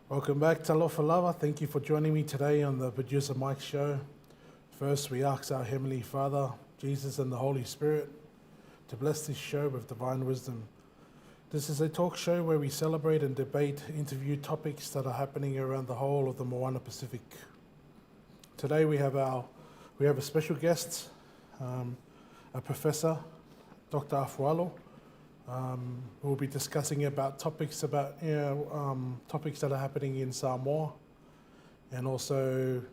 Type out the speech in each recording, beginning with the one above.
Welcome back to Love for Lover. Thank you for joining me today on the Producer Mike Show. First, we ask our Heavenly Father, Jesus and the Holy Spirit, to bless this show with divine wisdom. This is a talk show where we celebrate and debate, interview topics that are happening around the whole of the Moana Pacific. Today we have a special guest, a professor, Dr. AFUALO. We'll be discussing about topics that are happening in Samoa, and also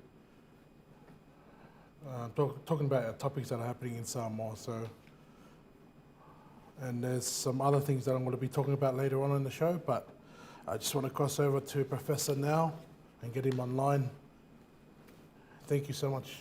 talking about topics that are happening in Samoa. And there's some other things that I'm going to be talking about later on in the show, but I just want to cross over to Professor now and get him online. Thank you so much.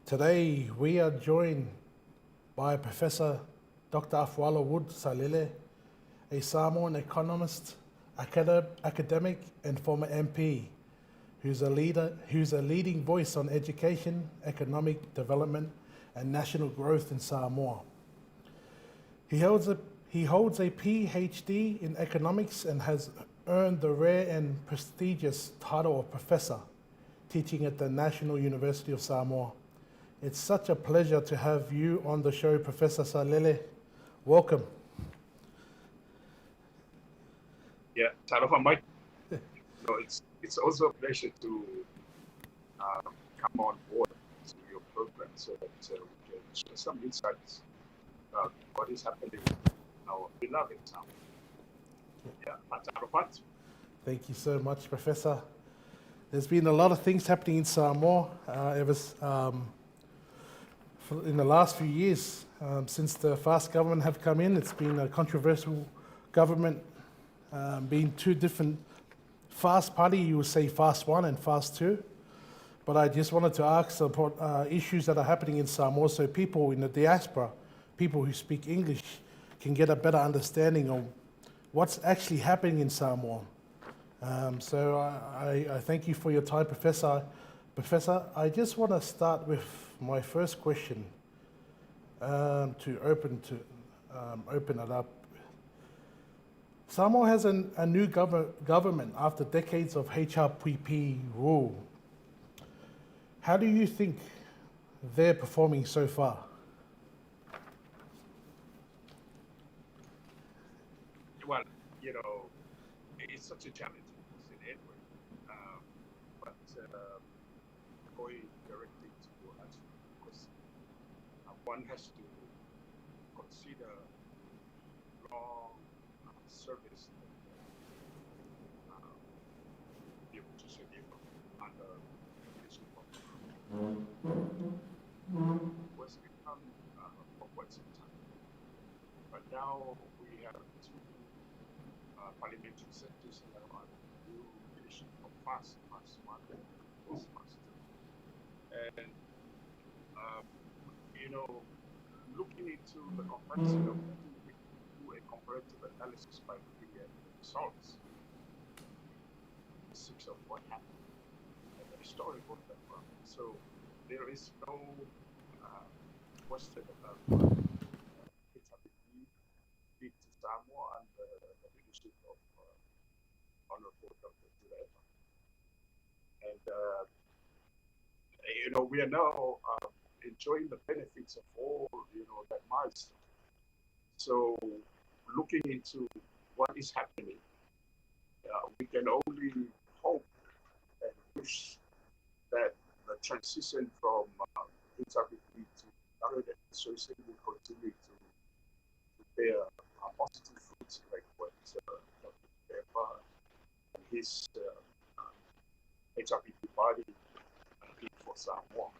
Today we are joined by Professor Dr. AFUALO Wood SALELE, a Samoan economist, academic and former MP, who's a leading voice on education, economic development and national growth in Samoa. He holds a PhD in economics and has earned the rare and prestigious title of professor, teaching at the National University of Samoa. It's such a pleasure to have you on the show, Professor SALELE. Welcome. Yeah, Talofa Mike. It's also a pleasure to come on board to your program so that we can share some insights about what is happening in our beloved town. Yeah, Talofa. Thank you so much, Professor. There's been a lot of things happening in Samoa in the last few years. Since the FAST government have come in, it's been a controversial government, being two different FAST party, you would say FAST 1 and FAST 2. But I just wanted to ask about issues that are happening in Samoa so people in the diaspora, people who speak English, can get a better understanding of what's actually happening in Samoa. So I thank you for your time, Professor. Professor, I just want to start with my first question to open it up. Samoa has a new government after decades of HRPP rule. How do you think they're performing so far? Well, it's such a challenge in anyway. But going directly to your answer, because one has to consider long service that the opposition gave under the leadership of was become for quite some time. But now we have two parliamentary sectors that are under new leadership of FAST 1 and FAST 2. And looking into the comparison of we do a comparative analysis by looking at the results, of what happened and the historical background. So there is no question about it's happening to Samoa under the leadership of Honorable Dr. Tuleva. And we are now enjoying the benefits of all that milestone. So looking into what is happening, we can only hope and wish that the transition from HRPP to current administration will continue to bear positive fruits, like what Dr. Tuleva and his HRPP party for Samoa.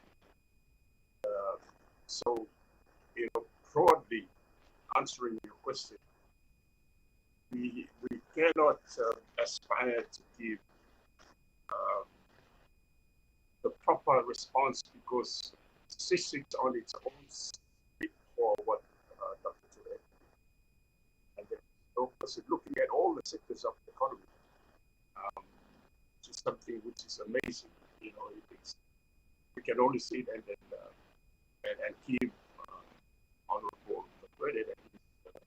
So, broadly answering your question, we cannot aspire to give the proper response because statistics on its own speak for what Dr. Ture. And then, of course, looking at all the sectors of the economy, which is something which is amazing. We can only see it and give honorable the credit that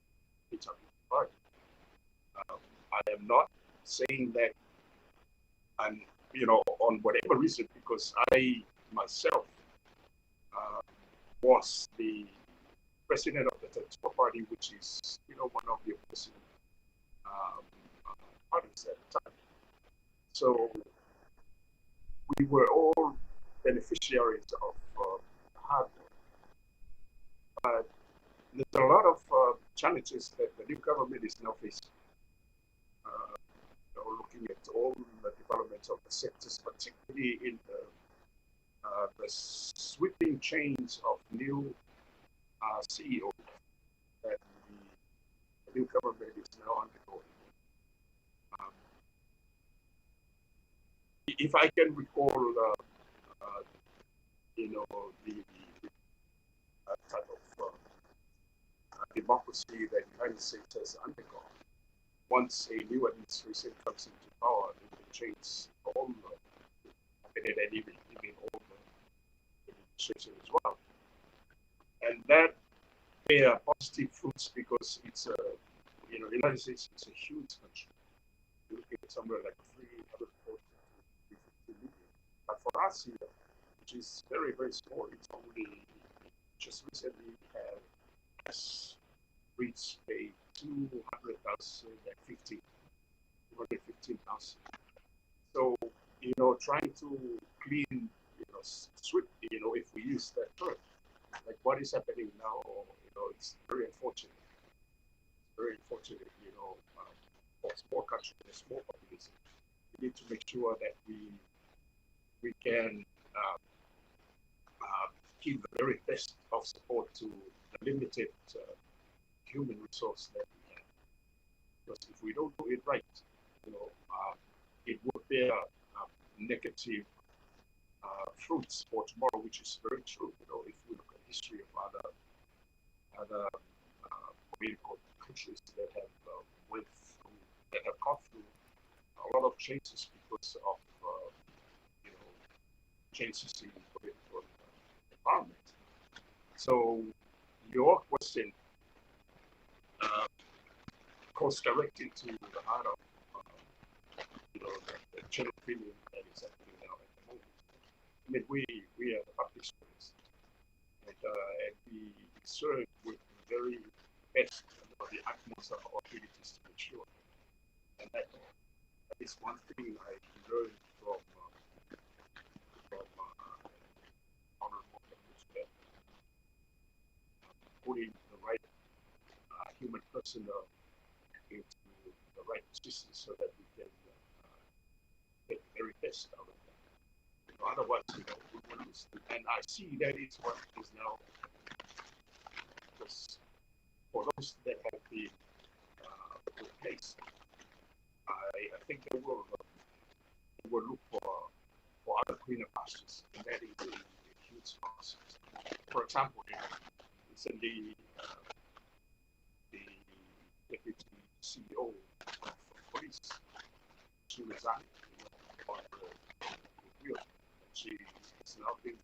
it's a part. I am not saying that, and on whatever reason, because I myself was the president of the Tattoo Party, which is one of the opposing parties at the time. So we were all beneficiaries of hard work. But there's a lot of challenges that the new government is now facing. Looking at all the developments of the sectors, particularly in the sweeping change of new CEOs that the new government is now undergoing. If I can recall, the type of democracy that the United States has undergone, once a new administration comes into power, it will change all the and even all the administration as well. And that bear positive fruits because it's the United States is a huge country. You're looking at somewhere like 340 to 350 million. But for us here, which is very, very small, it's only just recently has reached a 215,000. So, trying to clean, sweep, if we use that term, like what is happening now, it's very unfortunate. It's very unfortunate, for small country and a small population. We need to make sure that we can give the very best of support to the limited human resource that we have. Because if we don't do it right, it would bear negative fruits for tomorrow, which is very true. If we look at the history of other political countries that have gone through a lot of changes because of changes in political environment. So your question goes directly to the heart of the general opinion that is happening now at the moment. I mean, we are the public servants, and we serve with the very best, the utmost of our abilities to make sure. And that is one thing I learned from Honorable that putting the right human person into the right position so that we can get the very best out of them. Otherwise, we will lose. And I see that is what is now, because for those that have been replaced, I think they will look for other greener pastures, and that is a huge loss. For example, recently the deputy CEO of police, she resigned on the wheel. She has now been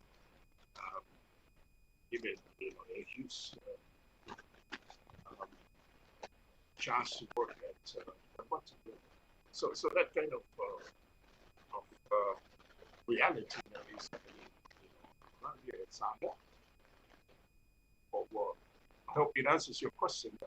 given a huge chance to work at what to do. So that kind of reality that is happening around here at Samoa. I hope it answers your question.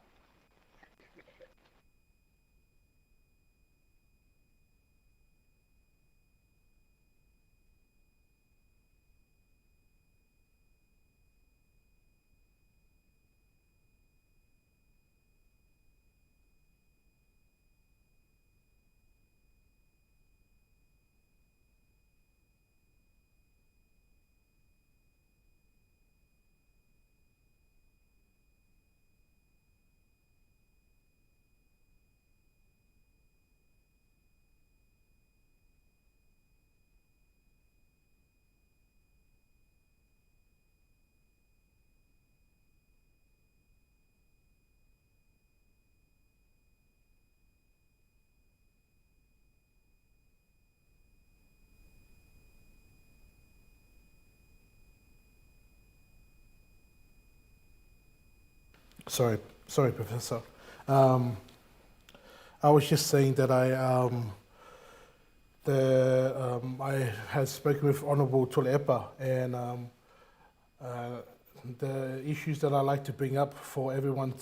Sorry, sorry, Professor. Um, I was just saying that I had spoken with Honourable Tulepa, and uh, the issues that I like to bring up for everyone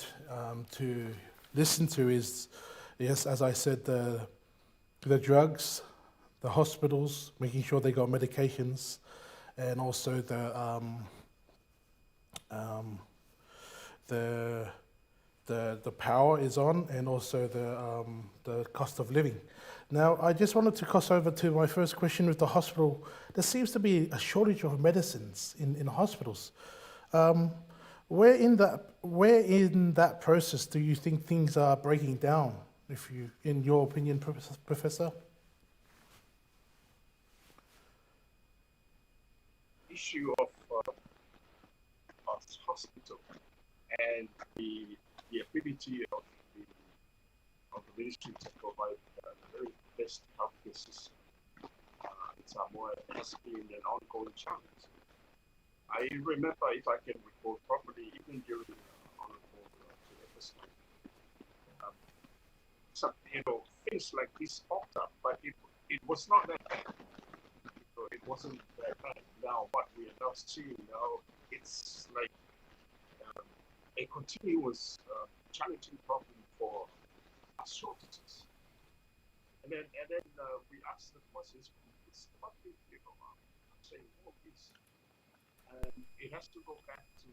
to listen to is, yes, as I said, the drugs, the hospitals, making sure they got medications, and also um, the the power is on, and also the cost of living. Now, I just wanted to cross over to my first question with the hospital. There seems to be a shortage of medicines in hospitals. Um, where in that process do you think things are breaking down? If you, in your opinion, Professor? Issue of hospital and the ability of the ministry to provide the very best healthcare system in Samoa has been an ongoing challenge. I remember, if I can recall properly, even during Honorable Tulepa's time, um, some things like this popped up, but it was not that bad. So it wasn't that bad. Now what we are now seeing now, it's like a continuous challenging problem for shortages. And then we asked the questions, it's probably, saying all this. And it has to go back to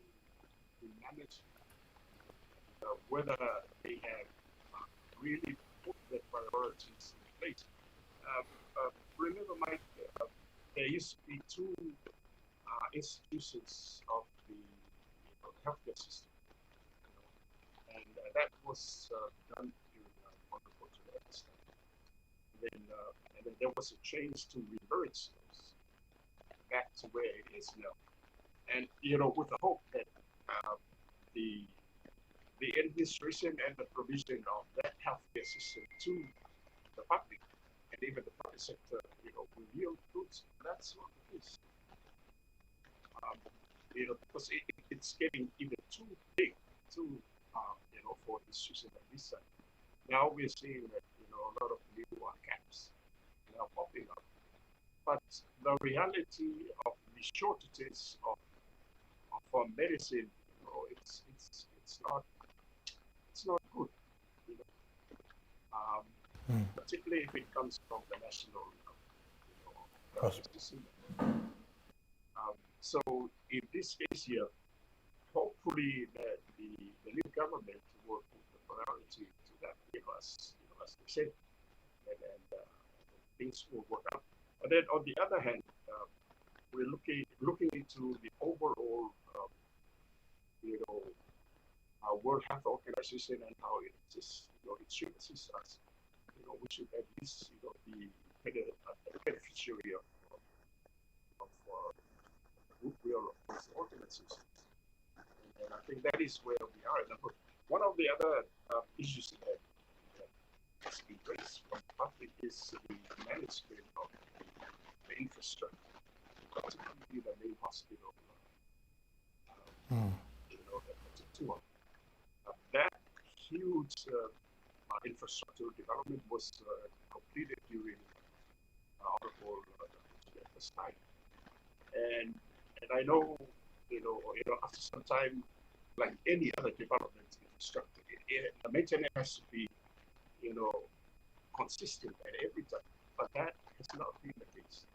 the management, whether they have really put the priorities in place. Uh, Remember, Mike, there used to be two institutions of the healthcare system, and that was done during Honorable Tulepa's time. And then there was a change to reverse those back to where it is now. And with the hope that the the administration and the provision of that healthcare system to the public and even the private sector, will yield fruits. That's not the case. Because it's getting even too big, too, for institutions like this side. Now we're seeing that, a lot of new caps now popping up. But the reality of the shortages of medicine, it's not good, you know. Particularly if it comes from the national, system. So in this case here, hopefully that the new government will put the priority to that, as they said, and things will work out. And then on the other hand, we're looking into the overall, World Health Organization and how it assists, it should assist us. We should at least, be a beneficiary of goodwill of those organizations. And I think that is where we are. And one of the other issues that has been raised from the public is the management of the infrastructure, particularly the main hospital, the tour. That huge infrastructure development was completed during Honorable Tulepa's time, and I know, after some time, like any other development infrastructure, the maintenance has to be, consistent at every time. But that has not been the case,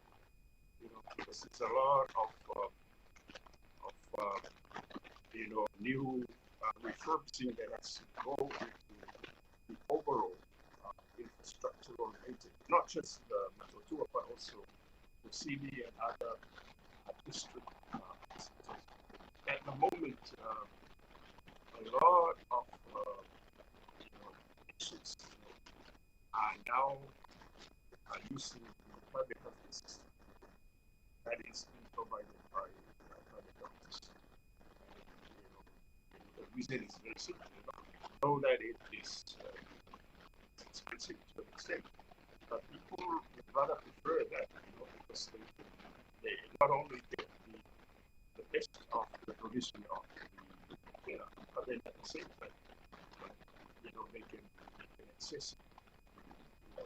because it's a lot of new refurbishing that has to go into the overall infrastructural maintenance, not just the Matotua, but also the CD and other district hospitals. At the moment, a lot of patients are now using the private healthcare system that is being provided by private doctors. The reason is very simple. We know that it is expensive to an extent, but people would rather prefer that, because they not only get the best of the provision of the but then at the same time, they can access uh,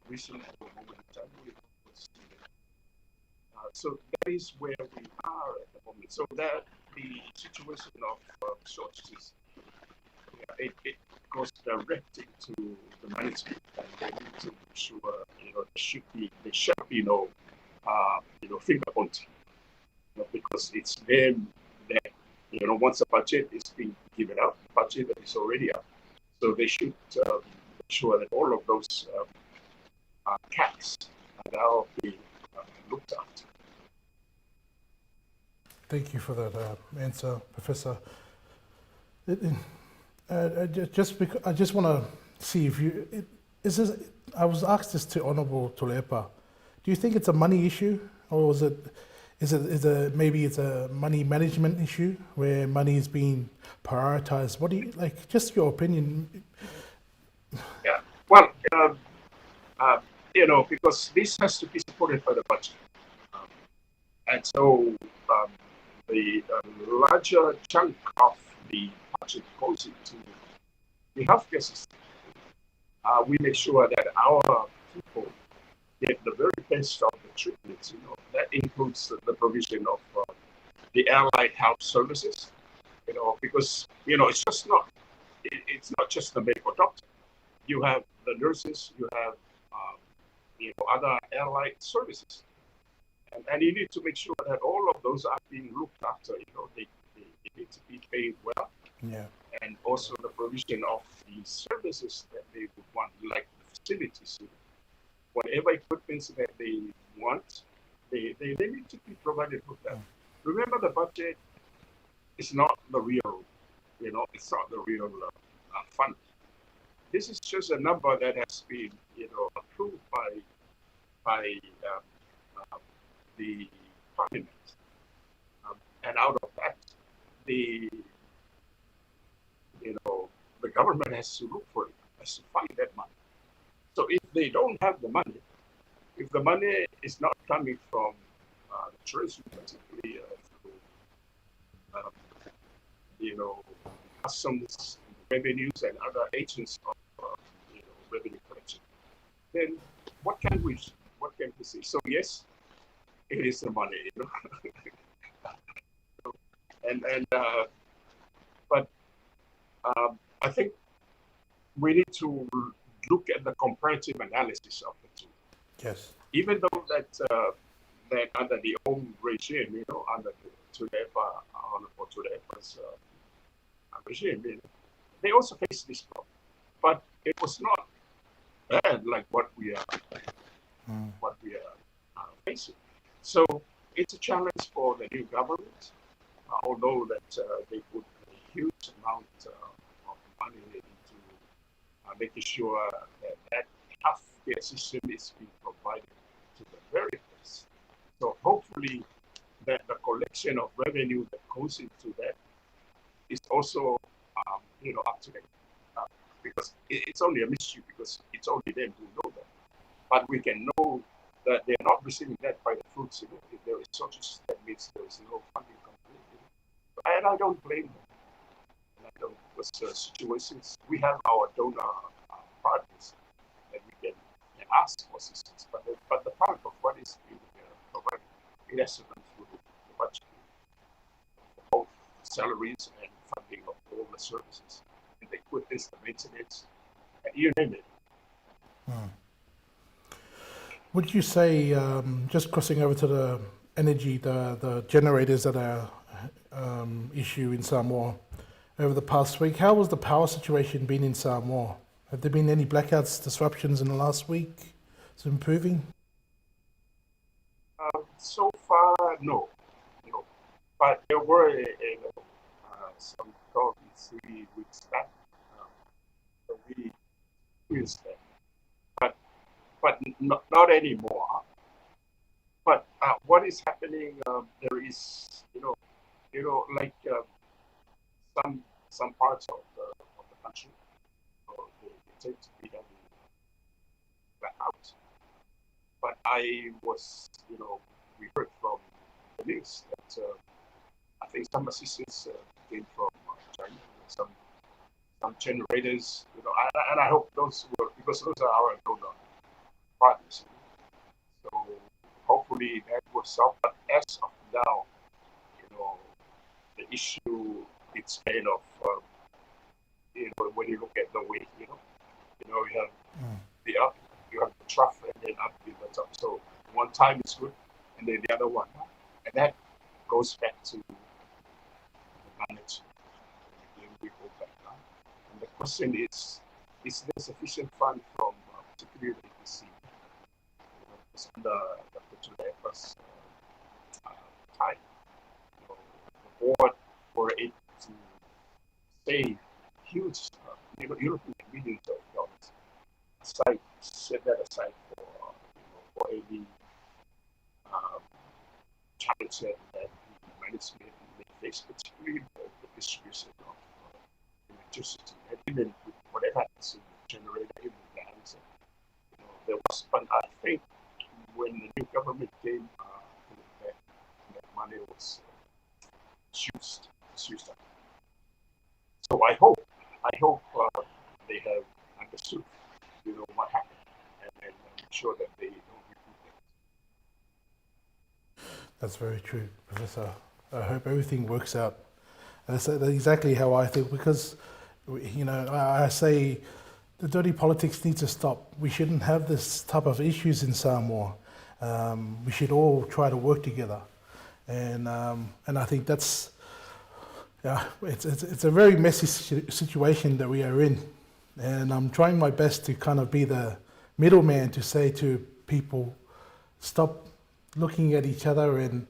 recently for a moment in time. So that is where we are at the moment. So that the situation of shortages, it goes directly to the management, and they need to make sure they should be finger pointing, because it's them that once a budget is being given out, budget that is already up, so they should make sure that all of those caps are now being looked after. Thank you for that answer, Professor. I just want to see if is this. I was asked this to Honourable Tulepa. Do you think it's a money issue, or is it maybe it's a money management issue where money is being prioritised? What do you like? Just your opinion. Yeah. Well, because this has to be supported by the budget, and so the larger chunk of the budget goes into the healthcare system. We make sure that our people get the very best of the treatments. That includes the provision of the allied health services. Because it's not just the medical doctor. You have the nurses, you have other allied services, and you need to make sure that all of those are being looked after. They need to be paid well. Yeah. And also the provision of the services that they would want, like the facilities. Whatever equipment that they want, they need to be provided with that. Remember, the budget is not the real, it's not the real fund. This is just a number that has been, approved by the parliament, and out of that, the government has to look for it, has to find that money. So if they don't have the money, if the money is not coming from the treasury, particularly through, customs, revenues, and other agents of revenue collection, then what can we say? So yes, it is the money, but I think we need to look at the comparative analysis of the two. Yes. Even though that under the old regime, under the Tulepa's regime, they also faced this problem, but it was not bad like what we are facing. So it's a challenge for the new government, although that they put a huge amount of money into making sure that healthcare system is being provided to the very best. So hopefully that the collection of revenue that goes into that is also up to date. Because it's only a mystery, because it's only them who know that. But we can know that they're not receiving that by the fruits. If there is shortage, that means there is no funding coming in. And I don't blame them. And I don't, because situations, we have our donor partners that we can ask for assistance. But the part of what is being provided, it has to come through the budget, both salaries and funding of all the services. And the equipment, the maintenance, and you name it. Would you say, just crossing over to the energy, the generators that are issue in Samoa over the past week, how was the power situation been in Samoa? Have there been any blackouts, disruptions in the last week? Is it improving? So far, no. But there were some problems 3 weeks back. So we experienced that. But not anymore. But what is happening? There is, like some parts of the country, they tend to be having blackouts. But I was, we heard from the news that think some assistance came from China, some generators, and I hope those were, because those are our donor partners. So hopefully that will solve. But as of now, the issue, it's kind of when you look at the way, you have the up, you have the trough, and then up in the top. So one time is good, and then the other one, and that goes back to the management. Then we go back down. And the question is there sufficient fund from particularly the APC, under Dr. Julepa's time, the board were able to save huge, European millions of dollars aside, set that aside for any challenge that the management may face, particularly the distribution of electricity, and even with whatever happens in the generator, even the balance. There was, but I think when the new government came, that money was used up. So I hope they have understood, what happened, and make sure that they don't repeat that. That's very true, Professor. I hope everything works out. And that's exactly how I think, because, I say the dirty politics needs to stop. We shouldn't have this type of issues in Samoa. We should all try to work together. And I think that's, it's a very messy situation that we are in. And I'm trying my best to kind of be the middleman to say to people, stop looking at each other and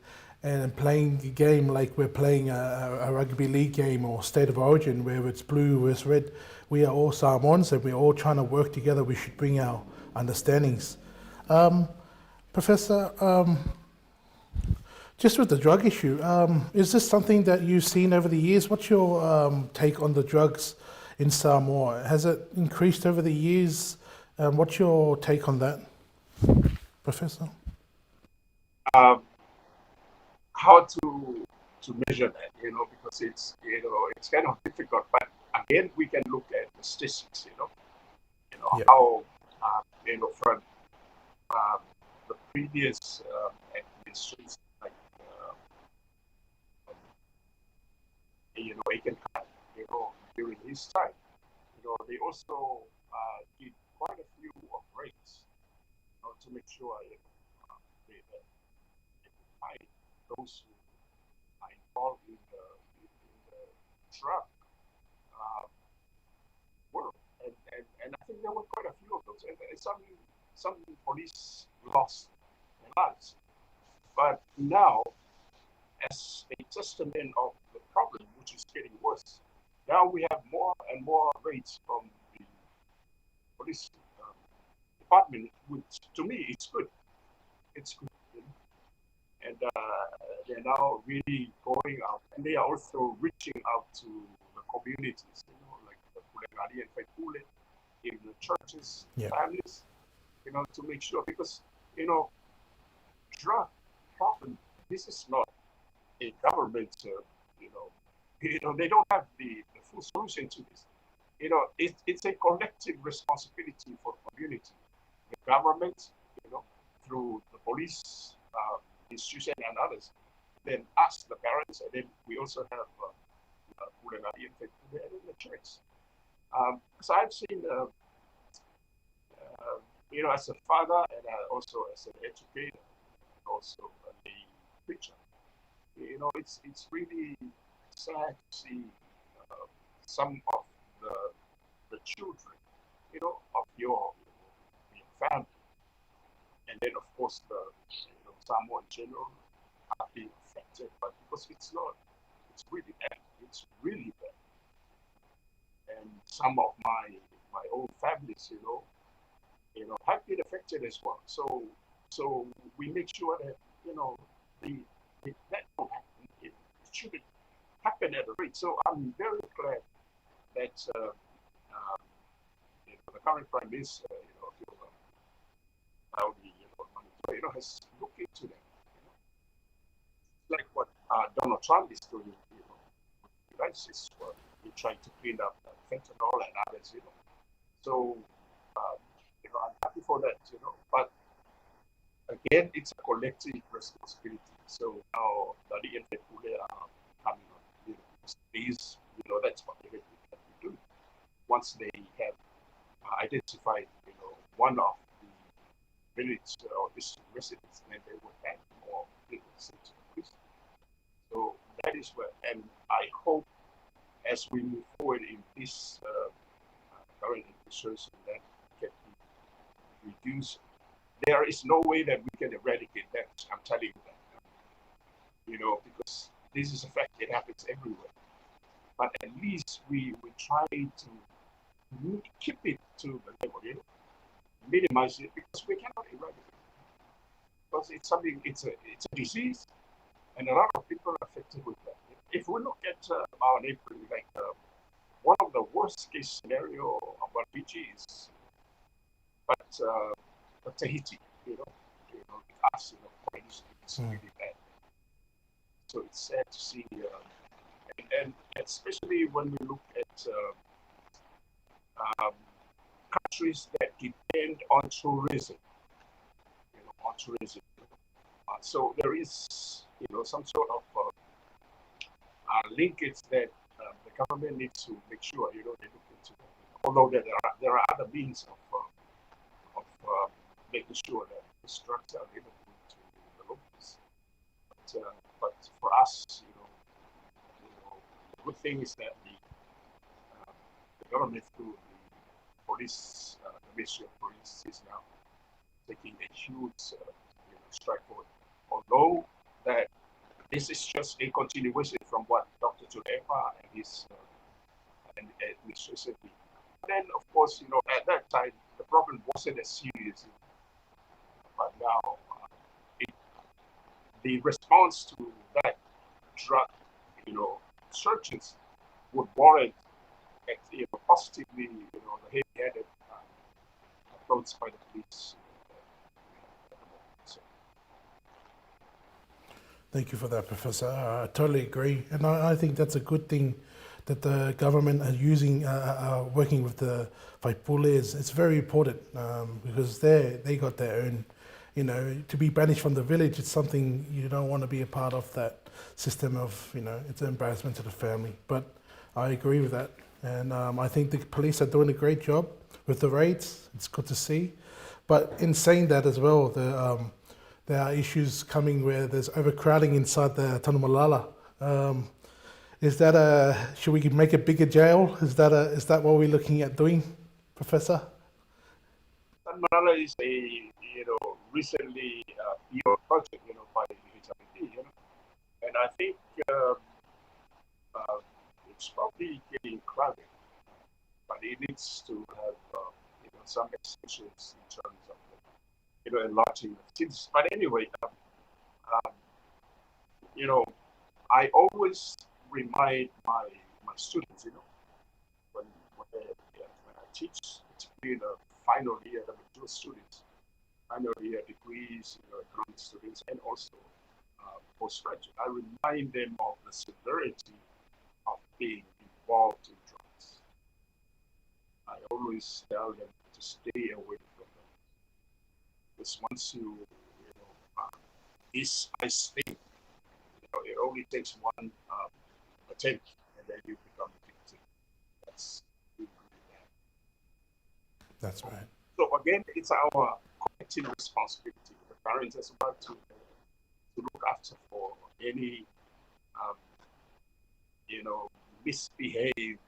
playing a game like we're playing a rugby league game or state of origin where it's blue versus red. We are all Samoans and we're all trying to work together. We should bring our understandings. Professor, just with the drug issue, is this something that you've seen over the years? What's your take on the drugs in Samoa? Has it increased over the years? What's your take on that, Professor? How to measure that, because it's kind of difficult. But again, we can look at the statistics, Yeah. how from the previous administrations, like Aiken, during his time, they also did quite a few of raids, to make sure they find those who are involved in the drug world, and I think there were quite a few of those, and some police lost their lives. But now, as a testament of the problem, which is getting worse, now we have more and more raids from the police department, which to me it's good. It's good. And they're now really going out, and they are also reaching out to the communities, like the Pulegari and Faikule, in the churches, families, to make sure, because, drug problem, this is not a government, they don't have the full solution to this. It's a collective responsibility for the community. The government, through the police, institution and others, then us, the parents, and then we also have Pulegari and the church. So I've seen, as a father and also as an educator, also a preacher, it's really sad to see some of the children, of your family, and then of course the Samoa in general are being affected, but because it's really bad. It's really bad. And some of my own families, have been affected as well. So we make sure that that don't happen. It shouldn't happen at a rate. So I'm very glad that the current Prime Minister, has looked into that. Like what Donald Trump is doing, the United States as well. He trying to clean up fentanyl and others, So, I'm happy for that, But again, it's a collective responsibility. So now the and Fekule are coming on, these, that's what they have to do. Once they have identified, one of the village or district residents, then they will have more people sent to the police. So that is where, and I hope as we move forward in this current administration that can be reduced. There is no way that we can eradicate that. I'm telling you that. Because this is a fact. It happens everywhere. But at least we try to keep it to the level, minimize it, because we cannot eradicate it. Because it's something. It's a disease, and a lot of people are affected with that. If we look at our neighboring, like one of the worst case scenario about Fiji is, but Tahiti, us, it's really bad. So it's sad to see, and especially when we look at countries that depend on tourism, so there is, some sort of linkage that the government needs to make sure, they look into. Although there are other means of making sure that the drugs are available to the locals. But for us, the good thing is that the government through the police, the Ministry of Police is now taking a huge stride forward. Although that this is just a continuation from what Dr. Tulepa and his administration did. Then, of course, at that time, the problem wasn't as serious. But now, the response to that drug, searches would warrant, positively, the heavy-handed approach by the police. Thank you for that, Professor. I totally agree. And I think that's a good thing that the government are using, working with the Whaipules. It's very important because they got their own, to be banished from the village, it's something you don't want to be a part of that system of, it's an embarrassment to the family. But I agree with that. And I think the police are doing a great job with the raids. It's good to see. But in saying that as well, there are issues coming where there's overcrowding inside the Tanumalala. Is that should we make a bigger jail? Is that what we're looking at doing, Professor? Tanumalala is a recently project by the HRD, and I think it's probably getting crowded, but it needs to have some extensions in terms of enlarging the cities. But anyway, I always remind my students, when I teach, particularly the final year, the mature students, final year degrees, economic students, and also postgraduate. I remind them of the severity of being involved in drugs. I always tell them to stay away from them. Because once you is I think it only takes one attempt and then you become addicted. That's really, really bad. That's right. So again, it's our collective responsibility. The parents as well to look after for any misbehaved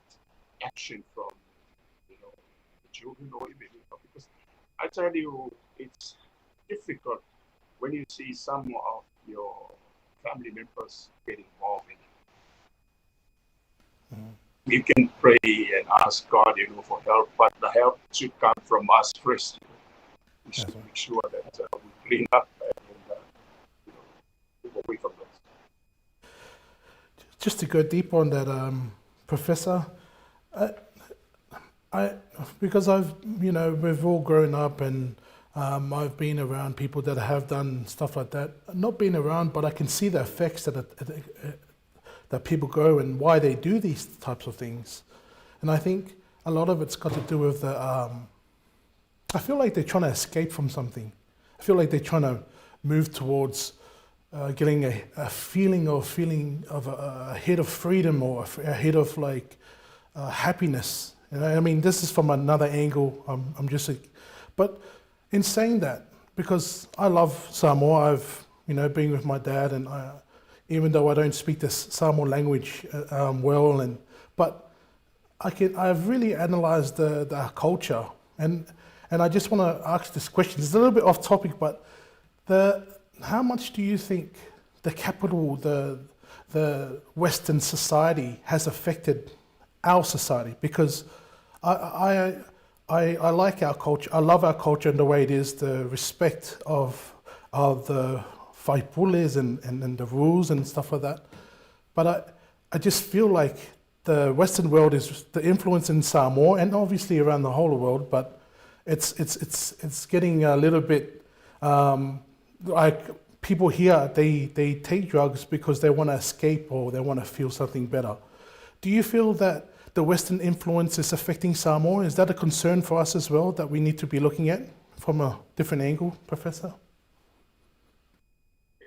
action from the children or even because I tell you it's difficult when you see some of your family members get involved in it. Mm-hmm. You can pray and ask God, for help, but the help should come from us first. We should make sure that we clean up and move away from this. Just to go deep on that, Professor, because we've all grown up and I've been around people that have done stuff like that. Not been around, but I can see the effects that people go and why they do these types of things. And I think a lot of it's got to do with I feel like they're trying to escape from something. I feel like they're trying to move towards getting a feeling of a hit of freedom or a hit of like happiness. You know, I mean, this is from another angle. I'm just, but in saying that, because I love Samoa, I've been with my dad, and even though I don't speak the Samoan language well, but I've really analysed the culture, and I just want to ask this question. It's a little bit off topic, but how much do you think the capital, the Western society has affected our society? Because I like our culture. I love our culture and the way it is, the respect of the whaipules and the rules and stuff like that. But I just feel like the Western world is the influence in Samoa and obviously around the whole world, but it's getting a little bit like people here, they take drugs because they want to escape or they want to feel something better. Do you feel that the Western influence is affecting Samoa? Is that a concern for us as well that we need to be looking at from a different angle, Professor?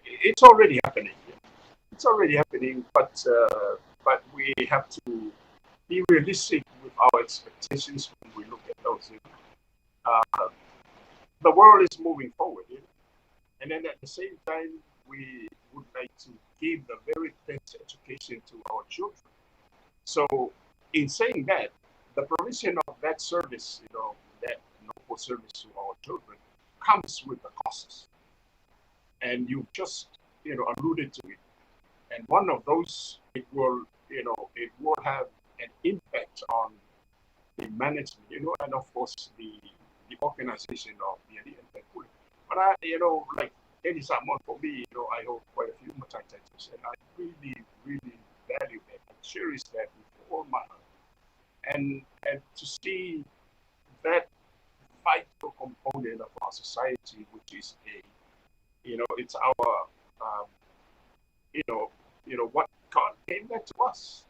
It's already happening. It's already happening, but we have to be realistic with our expectations when we look at those. The world is moving forward, and then at the same time, we would like to give the very best education to our children. So, in saying that, the provision of that service, that noble service to our children, comes with the costs, and you just, alluded to it. And one of those, it will have an impact on the management, and of course the organization of the Pule. But like any someone for me, I hold quite a few matai titles, and I really, really value that and cherish that with all my heart. And to see that vital component of our society, which is it's our, what God gave that to us,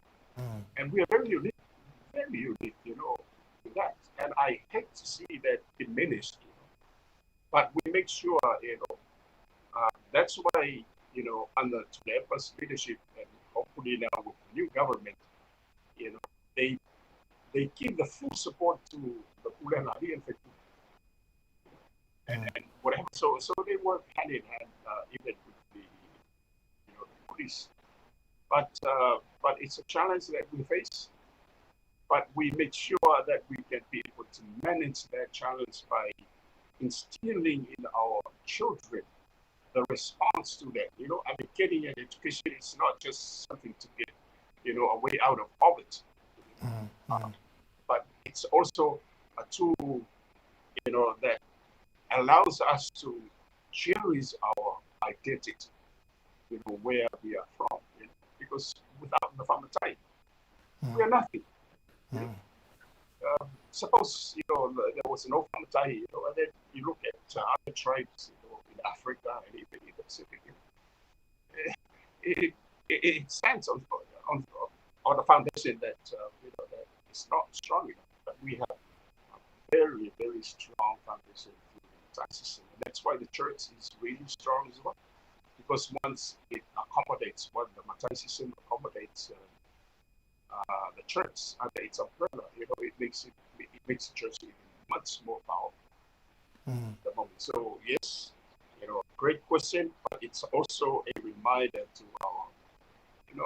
and we are very unique, in that. And I hate to see that diminished, but we make sure, that's why, under Tulepa's leadership and hopefully now with the new government, they give the full support to the Pulanari and and whatever. So they work hand in hand, even with the the police. But it's a challenge that we face. But we make sure that we can be able to manage that challenge by instilling in our children the response to that. I mean, getting an education is not just something to get, a way out of poverty. But it's also a tool, that allows us to cherish our identity, where we are from. Because without the Famatai, we are nothing. Suppose there was no Famatai, and then you look at other tribes, in Africa and even in the Pacific. It stands on the foundation that that is not strong enough. But we have a very, very strong foundation through the Matai system, and that's why the church is really strong as well. Because once it accommodates what the Matai system accommodates the church under its umbrella, it makes the church even much more powerful at the moment. So yes, great question, but it's also a reminder to our,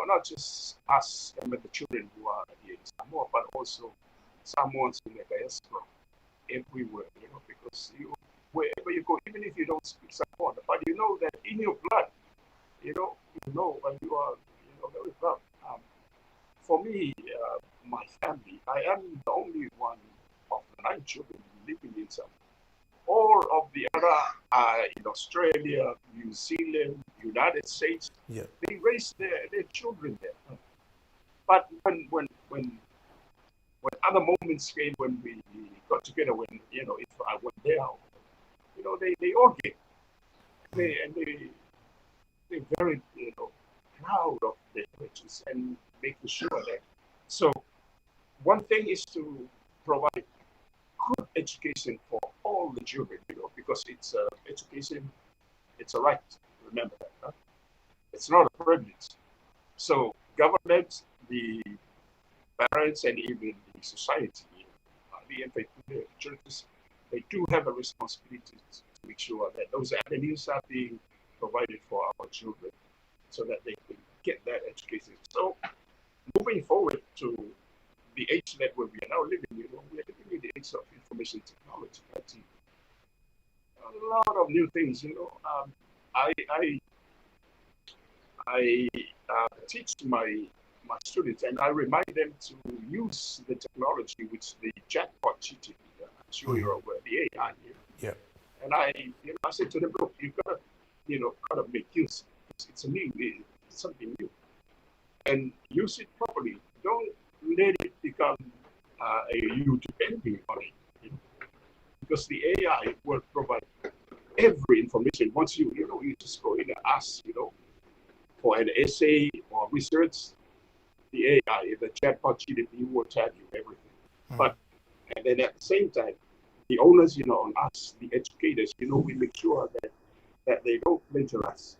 not just us and the children who are here in Samoa, but also Samoans in the diaspora everywhere, because wherever you go, even if you don't speak Samoan, but you know that in your blood, when you are, very proud. For me, my family, I am the only one of the 9 children living in Samoa. All of the other are in Australia, New Zealand, United States. Yeah. They raise their children there. But when other moments came when we got together, when if I went there, they all get. They're very, proud of their heritage and making sure that. So one thing is to provide good education for all the children, because it's education, it's a right. Remember that. Huh? It's not a privilege. So government, the parents, and even the society, the churches, they do have a responsibility to make sure that those avenues are being provided for our children so that they can get that education. So moving forward to the age that we are now living, we are living in the age of information technology. A lot of new things, I teach my students, and I remind them to use the technology, which the chatbot cheated. I'm sure you're aware, the AI. Yeah. And I said to them, look, you gotta make use. It's something new, and use it properly. Don't let it become you depending on it, because the AI will provide every information. Once you just go in and ask, for an essay or research, the AI, the chatbot GDP will tell you everything. But and then at the same time, the owners, on us, the educators, we make sure that they don't plagiarize.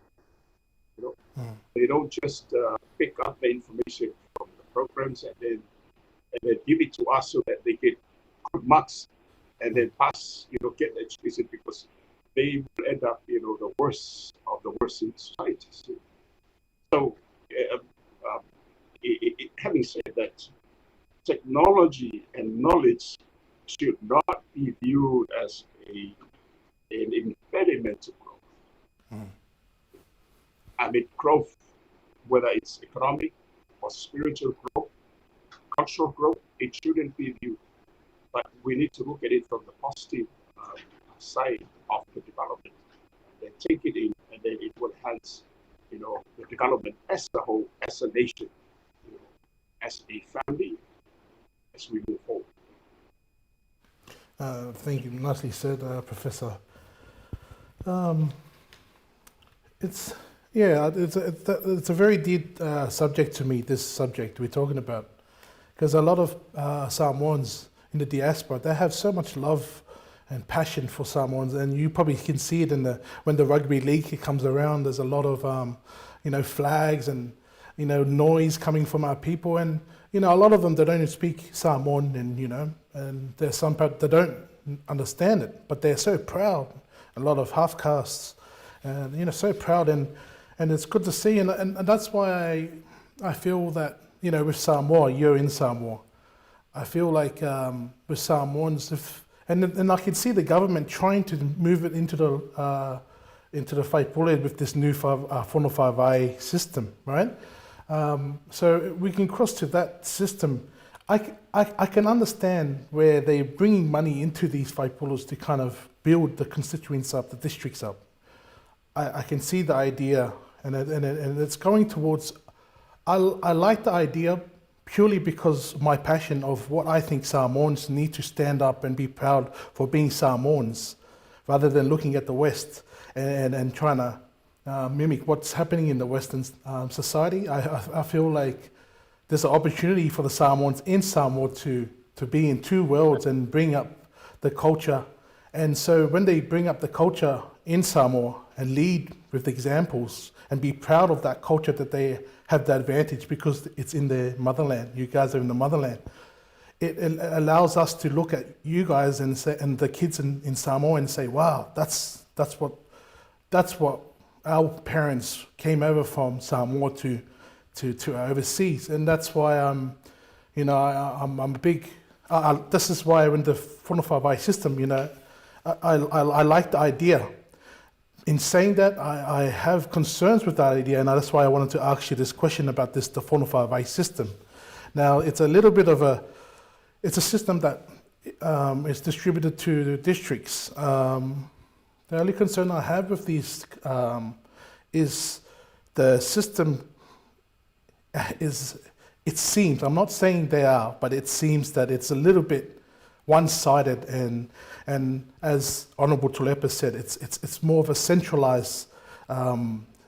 They don't just pick up the information from the programs and then give it to us so that they get good marks and then pass, get the education, because they will end up, the worst of the worst in society. So, having said that, technology and knowledge should not be viewed as an impediment to growth. I mean, growth, whether it's economic or spiritual growth, cultural growth, it shouldn't be viewed. But we need to look at it from the positive side of the development, and then take it in, and then it will enhance, the development as a whole, as a nation, as a family, as we move forward. Thank you. Nicely said, Professor. It's a very deep subject to me, this subject we're talking about, because a lot of Samoans in the diaspora, they have so much love and passion for Samoans, and you probably can see it when the rugby league comes around. There's a lot of flags and noise coming from our people, and a lot of them, they don't speak Samoan, and there's some part they don't understand it, but they're so proud. A lot of half castes, and so proud, and it's good to see, and that's why I feel that with Samoa, you're in Samoa. I feel like with Samoans, and I can see the government trying to move it into the Whaipule with this new whanawhaiwai system, right? So we can cross to that system. I can understand where they're bringing money into these Whaipulos to kind of build the constituents up, the districts up. I can see the idea, and it's going towards. I like the idea purely because my passion of what I think Samoans need to stand up and be proud for being Samoans, rather than looking at the West and trying to mimic what's happening in the Western society. I feel like there's an opportunity for the Samoans in Samoa to be in two worlds and bring up the culture. And so when they bring up the culture in Samoa and lead with examples and be proud of that culture, that they have the advantage because it's in their motherland. You guys are in the motherland. It allows us to look at you guys and the kids in Samoa and say, wow, that's what our parents came over from Samoa to overseas. And that's why I'm a big. This is why in the whanawhaiwai system, I like the idea. In saying that, I have concerns with that idea, and that's why I wanted to ask you this question about the whanawhaiwai system. Now, it's a little bit of it's a system that is distributed to the districts. The only concern I have with these is the system it seems, I'm not saying they are, but it seems that it's a little bit one-sided, and And as Honourable Tulepa said, it's more of a centralised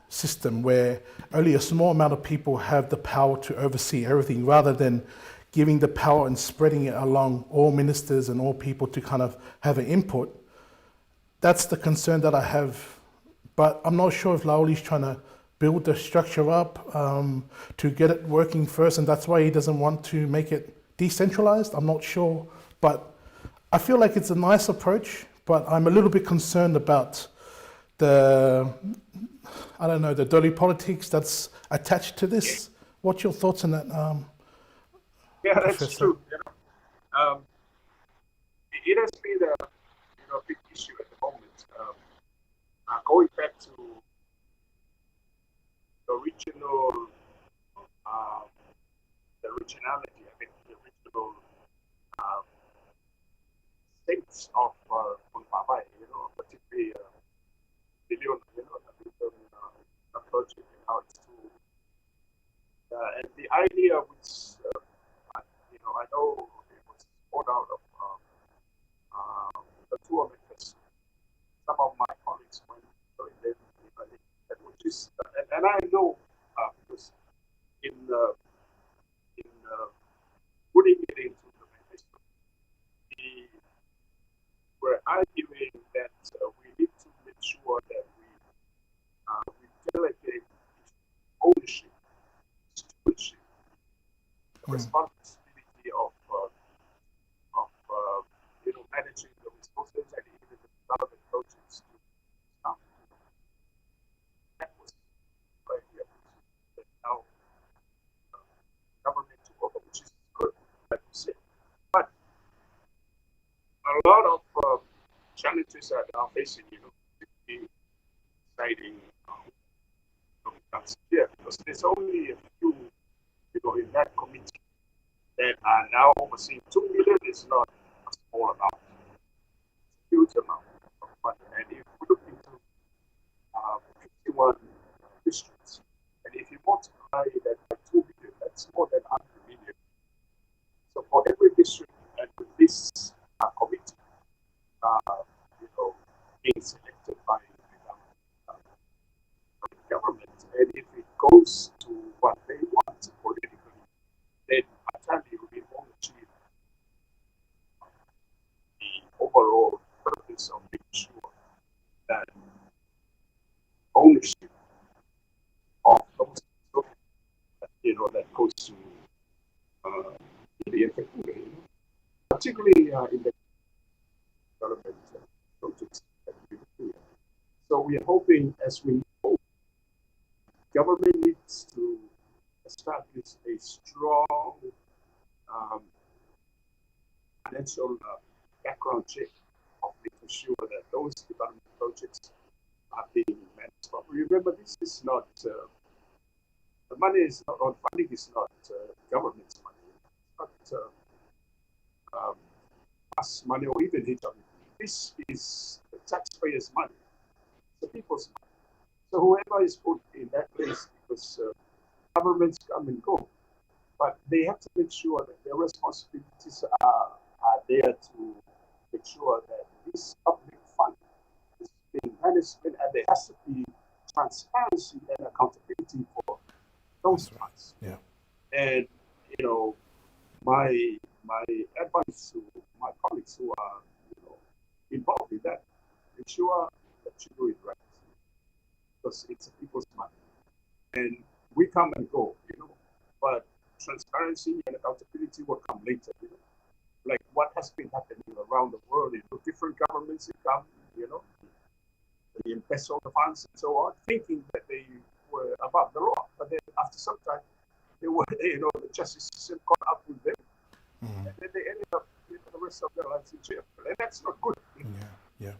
system where only a small amount of people have the power to oversee everything, rather than giving the power and spreading it along all ministers and all people to kind of have an input. That's the concern that I have. But I'm not sure if Laoli's trying to build the structure up to get it working first, and that's why he doesn't want to make it decentralized. I'm not sure, but I feel like it's a nice approach, but I'm a little bit concerned about the dirty politics that's attached to this. What's your thoughts on that, Yeah, Professor? that's true. It has been a big issue at the moment. Going back to the original, the originality, I mean, the original states of Punpapai, particularly Billion, the project and how it's to, and the idea which, I know it was born out of the tour because some of my colleagues went to them, which is, and I know because in putting it into the manifesto, we were arguing that we need to make sure that we delegate ownership, stewardship, the responsibility of managing the resources and even the development projects to staff. That was right here. Now government took over, which is good, like you said. But a lot of challenges that are facing, deciding that's clear because there's only a few, in that committee that are now overseeing 2 million is not a small amount, it's a huge amount of money. And if we look into 51 districts, and if you multiply that by 2 million, that's more than 100 million. So for every district and with this committee, being selected by the government, and if it goes to what they want politically, then actually we won't achieve the overall purpose of making sure that ownership of those that goes to the infrastructure, particularly in the development projects that we do. So we are hoping, as we know, government needs to establish a strong financial background check of making sure that those development projects are being managed properly. Remember, this is not the money is not on funding is not government's money. It's not us money or even HW. This is the taxpayers' money, the people's money. So whoever is put in that place, because governments come and go, but they have to make sure that their responsibilities are there to make sure that this public fund is being managed, and there has to be transparency and accountability for those funds. Yeah. And my advice to my colleagues who are involved in that, make sure that you do it right, because it's a people's money, and we come and go, but transparency and accountability will come later. Like what has been happening around the world, different governments come, they embezzle the funds and so on, thinking that they were above the law, but then after some time, they were, the justice system caught up with them, and then they ended up the rest of their lives in jail, and that's not good. Yeah.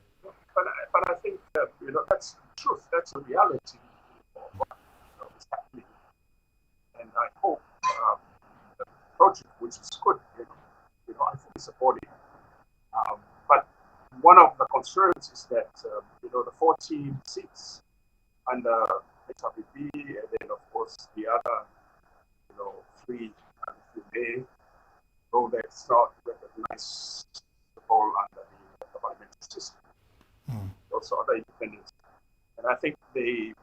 But I think that's the truth, that's the reality of what is happening, and I hope the project, which is good, I fully support it. But one of the concerns is that the 14 seats under HRBP, and then of course the other 3 and 3A, though that's not recognized all under the parliamentary system, also other independence. And I think the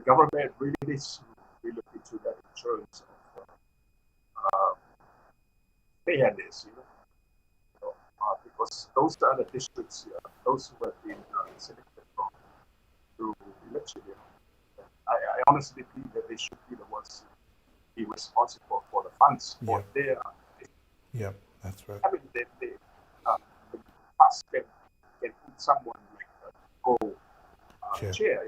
government really needs to be looking into that in terms of fairness, because those are the districts, those who have been selected from through election. I honestly believe that they should be the ones to be responsible for the funds for their. Yeah, that's right. I mean, the past can put someone like chair,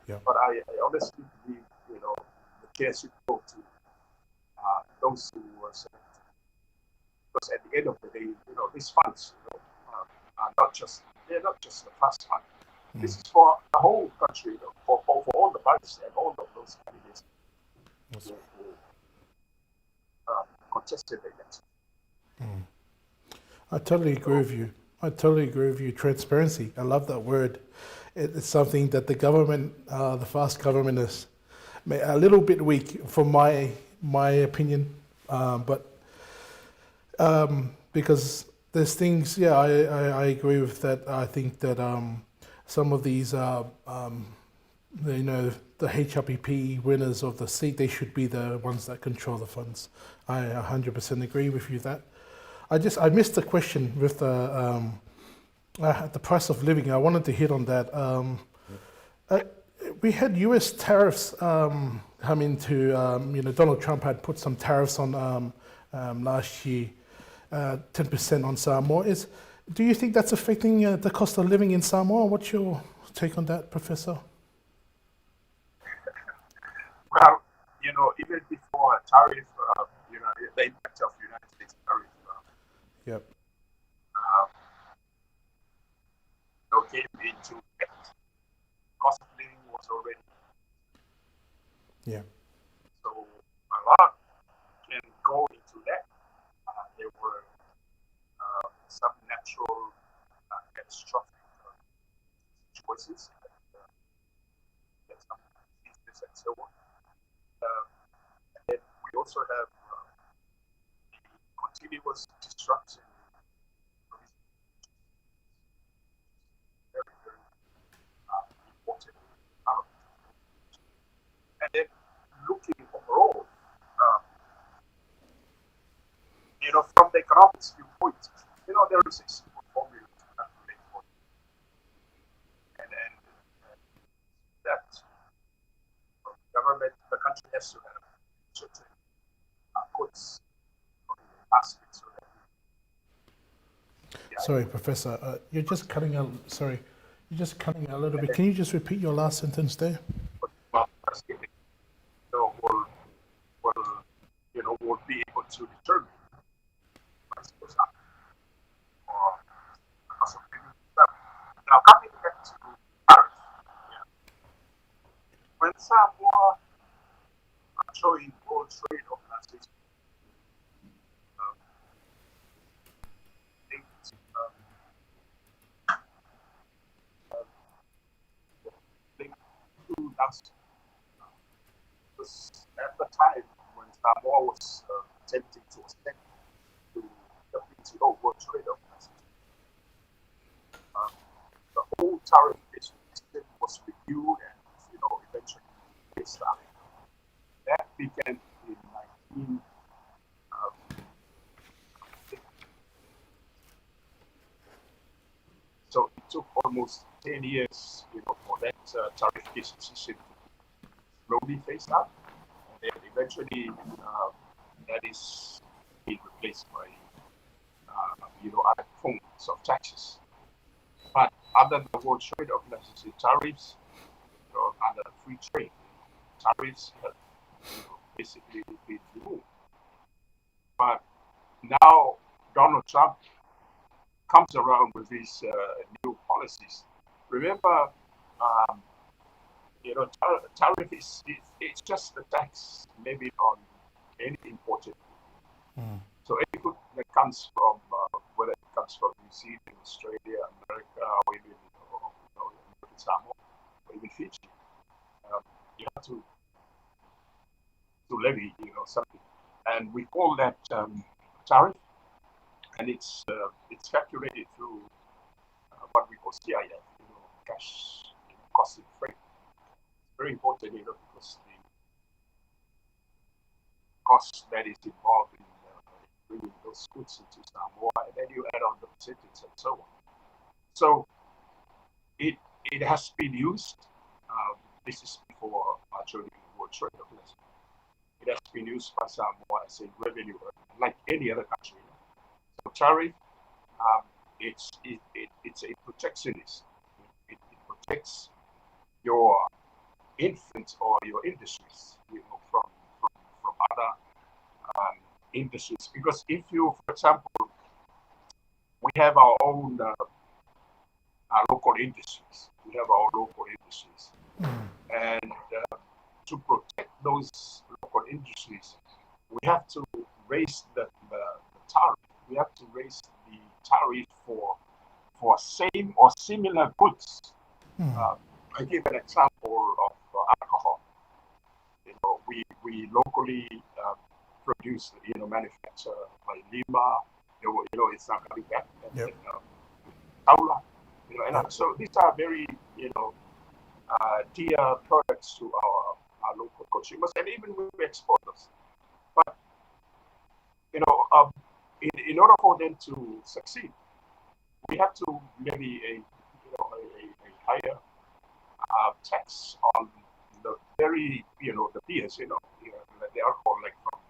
but I honestly believe, the chair should go to those who were selected. Because at the end of the day, these funds, are they're not just the first fund. This is for the whole country, for all the budgets and all of those candidates who contested the election. I totally agree with you. I totally agree with you. Transparency. I love that word. It's something that the government, the fast government, is a little bit weak, from my opinion. But because there's things, I agree with that. I think that some of these, the HRPP winners of the seat, they should be the ones that control the funds. I 100% agree with you that. I missed the question with the price of living. I wanted to hit on that. We had U.S. tariffs come into, Donald Trump had put some tariffs on last year, 10% on Samoa. Do you think that's affecting the cost of living in Samoa? What's your take on that, Professor? Well, even before tariff, the impact of United States tariff, came into effect. Cost of living was already. So a lot can go into that. There were some natural catastrophic choices, some diseases and so on. And we also have the continuous disruption. Very, very important. And then looking overall, from the economics viewpoint, there is a simple formula to calculate for it. And that government, the country has to have certain goods aspects of that. Sorry, Professor, you're just cutting out. Sorry, you're just cutting out a little bit. Can you just repeat your last sentence there? Will be able to determine now coming back to tariff, when Samoa joined World Trade Organization, linked to last, because at the time when Samoa was attempting to ascend to WTO, World Trade Organization, the whole tariff system was reviewed and eventually phased out. That began in 19. So it took almost 10 years, for that tariff-based system to slowly phased out. And then eventually, that is being replaced by, other forms of taxes. But under the World Trade Organization, tariffs, under free trade, tariffs have basically been removed. But now Donald Trump comes around with these new policies. Remember, tariff it's just a tax levied on any imported. So any good that comes from, whether it comes from New Zealand, Australia, America, or even Samoa, or even Fiji, you have to levy, something, and we call that tariff, and it's calculated through CIF, cash cost and freight. It's very important, because the cost that is involved in bringing those goods into Samoa, and then you add on the percentage and so on. So it has been used. This is before joining the World Trade Organization. It has been used by Samoa as a revenue earner, like any other country. So tariff, it's a protectionist. It protects your infants or your industries, from other industries. Because if you, for example, we have our own local industries. We have our local industries, and to protect those local industries, we have to raise the tariff. We have to raise the tariff for same or similar goods. I give an example of alcohol. We locally produce, manufacture by Lima. It's not coming back. And, Taula, and so these are very, dear products to our local consumers, and even when we export those. But in order for them to succeed, we have to levy a higher tax on the very, the beers, the alcohol, like from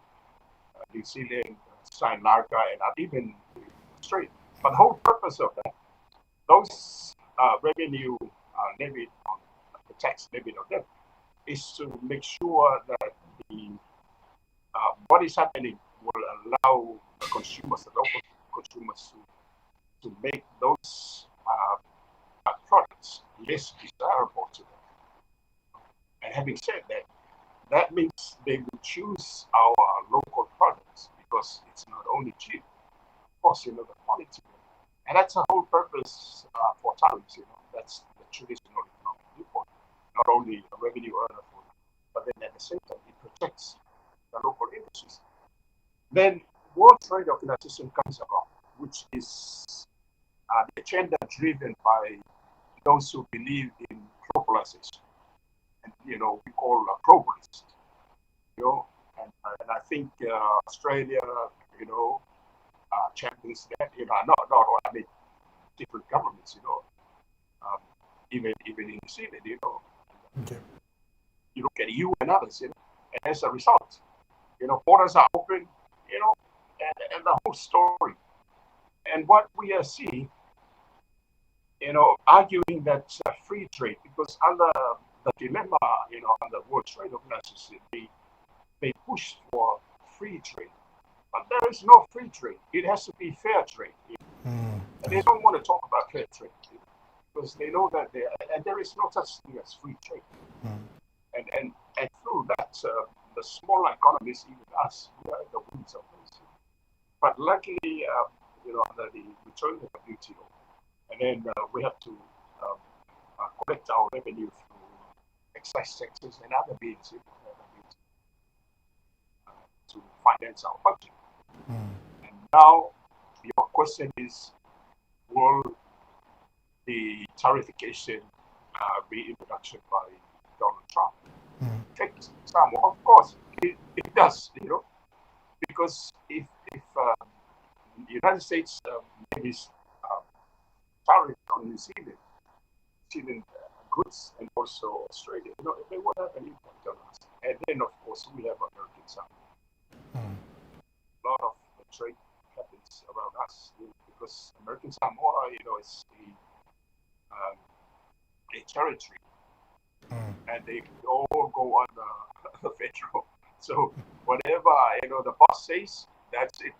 New Zealand, Sri Lanka, and not even Australia. But the whole purpose of that, those revenue levied on the tax levied on them, is to make sure that what is happening will allow the consumers, the local consumers, to make those products less desirable to them. And having said that, that means they will choose our local products because it's not only cheap, of course, the quality. And that's the whole purpose for tariffs. That's the traditional economic viewpoint. Not only a revenue earner for them, but then at the same time, it protects the local industries. Then World Trade Organization comes along, which is the agenda driven by those who believe in globalization, and we call globalists. And I think Australia, champions that. Not I mean, different governments, even in New Zealand, Okay. You look at you and others, and as a result, borders are open, and the whole story. And what we are seeing, arguing that free trade, because under the dilemma, under World Trade Organization, they push for free trade. But there is no free trade. It has to be fair trade. And they don't want to talk about fair trade because they know that there is no such thing as free trade. And through that, the smaller economies, even us, we are in the winds of this. But luckily, under the return of the WTO, and then we have to collect our revenue through excise taxes and other means, to finance our budget. And now, your question is, will the tariffication reintroduction by Donald Trump affect some? Of course, it does, because if the United States levies tariff on New Zealand goods and also Australia, they will have an impact on us. And then, of course, we have American Samoa. A lot of the trade happens around us because American Samoa, is a territory, and they all go under the federal. So whatever the boss says, that's it.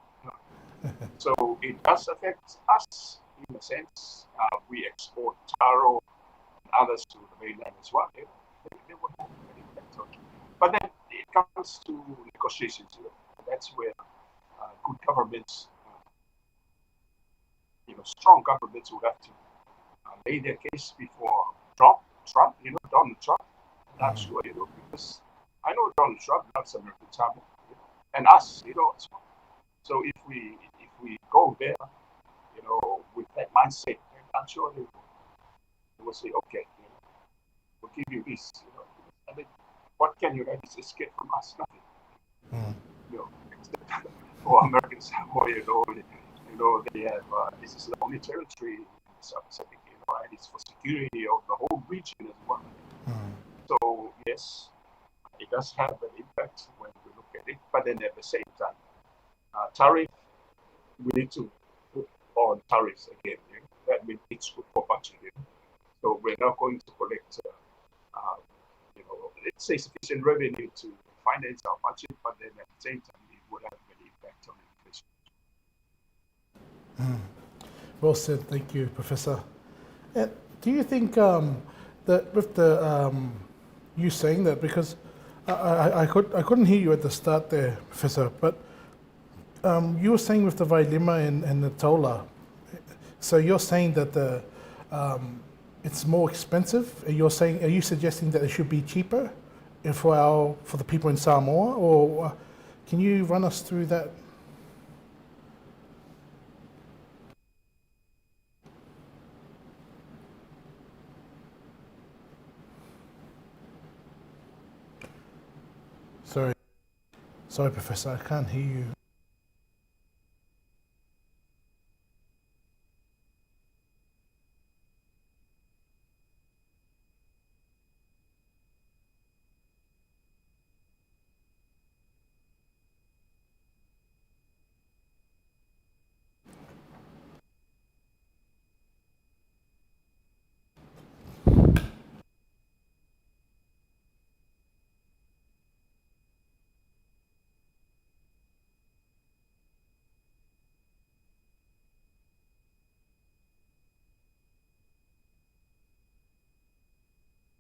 So it does affect us in a sense. We export taro and others to the mainland as well. They would have an impact on it. But then it comes to negotiations. That's where good governments, strong governments would have to lay their case before Trump, Donald Trump. Not sure, because I know Donald Trump loves American Samoa, and us, as well. So if we go there, with that mindset, I'm sure they will will say, okay, we'll give you this. I mean, what can United States get from us? Nothing. You know, for American Samoa, they have this is the only territory in South Pacific, and it's for security of the whole region as well. So yes, it does have an impact when we look at it, but then at the same time, tariff, we need to put on tariffs again. That means it's good for budgeting. So we're not going to collect, let's say sufficient revenue to finance our budget, but then at the same time, it would have an impact on inflation. Well said, thank you, Professor. Do you think that with the you saying that, because I couldn't hear you at the start there, Professor, but you were saying with the Vailima and the Tola, so you're saying that it's more expensive. Are you suggesting that it should be cheaper for the people in Samoa, or can you run us through that? Sorry, Professor, I can't hear you.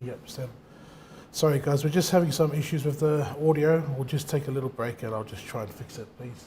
Yep, Sam. Sorry, guys, we're just having some issues with the audio. We'll just take a little break and I'll just try and fix it, please.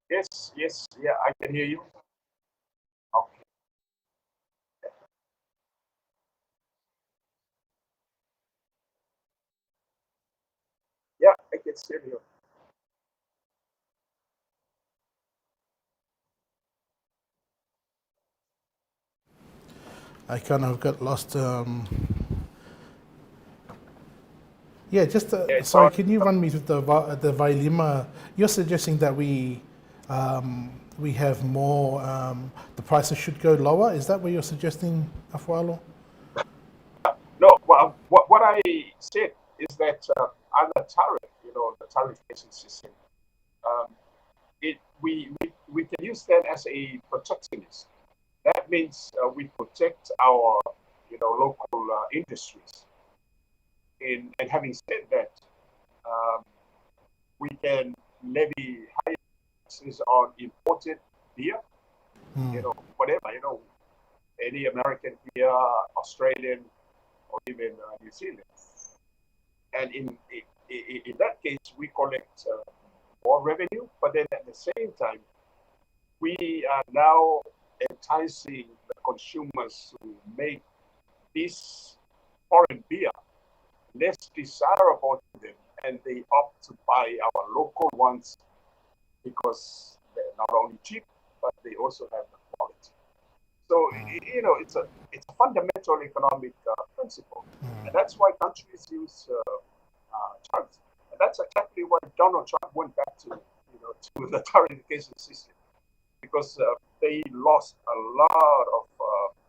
Yes, yeah, I can hear you. Okay. Yeah, I can still hear you. I kind of got lost. Yeah, just Yeah, sorry. Can you run me through the Vailima? You're suggesting that we have more. The prices should go lower. Is that what you're suggesting, Afualo? no, well, what I said is that under tariff, the tarification system, um, we can use that as a protectionist. That means we protect our local industries. And having said that, um, we can levy higher taxes on imported beer, whatever, any American beer, Australian, or even New Zealand. And in that case, we collect more revenue, but then at the same time, we are now enticing the consumers to make this foreign beer less desirable to them, and they opt to buy our local ones because they're not only cheap, but they also have the quality. So it's a fundamental economic principle, and that's why countries use tariffs. And that's exactly why Donald Trump went back to to the tariffication system, because they lost a lot of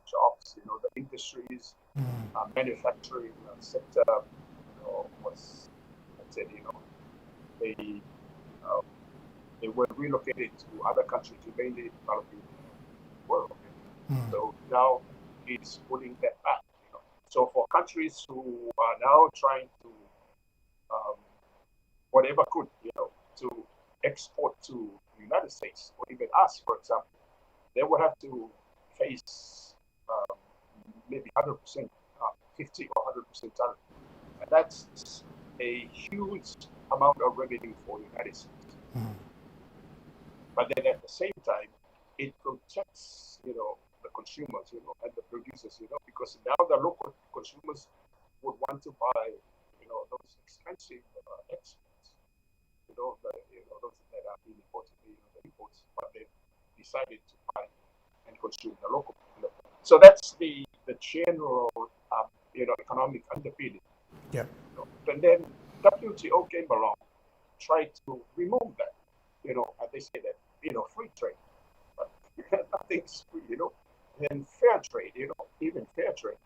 jobs. The industries, manufacturing sector, was, I said, they they were relocated to other countries, mainly developing world. So now it's putting that back. So for countries who are now trying to whatever could, to export to the United States or even us, for example, they would have to face maybe 100%, 50 or 100% tariff. And that's a huge amount of revenue for the United States. But then at the same time, it protects, the consumers, and the producers, because now the local consumers would want to buy, those expensive exports, those that are being imported, the imports, but they decided to buy and consume the local. So that's the general, economic underpinning. Yeah. And then WTO came along, tried to remove that, and they say that, free trade, but nothing's free, and fair trade, even fair trade,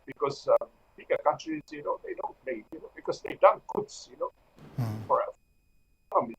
because bigger countries, they don't pay, because they dump goods, for our economy.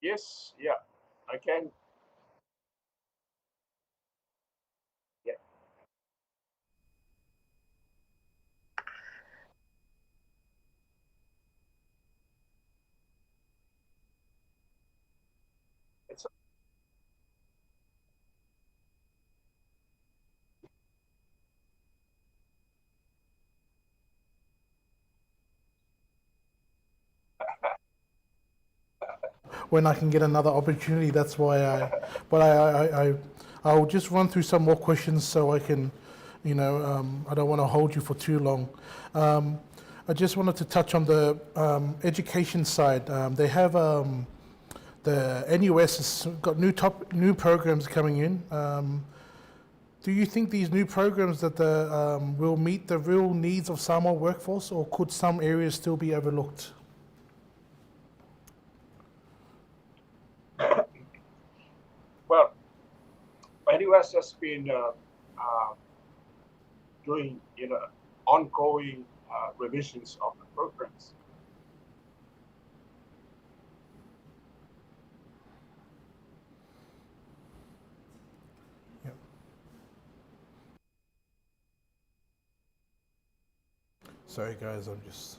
Yes, yeah, I can. Yeah, it's when I can get another opportunity. That's why but I'll just run through some more questions so I can, I don't want to hold you for too long. I just wanted to touch on the education side. They have the NUS has got new programs coming in. Do you think these new programs that will meet the real needs of Samoa workforce, or could some areas still be overlooked? Well, NUS has been doing ongoing revisions of the programs. Yep. Sorry guys, I'm just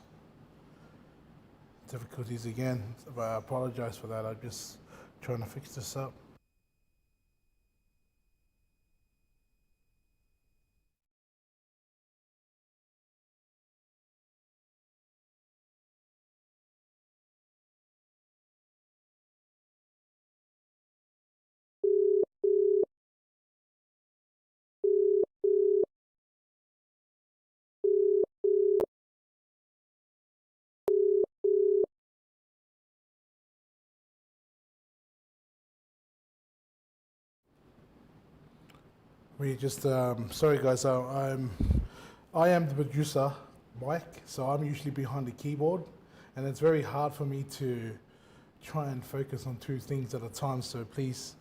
difficulties again. I apologize for that. I'm just trying to fix this up. We just sorry guys. I am the producer, Mike. So I'm usually behind the keyboard, and it's very hard for me to try and focus on two things at a time. So please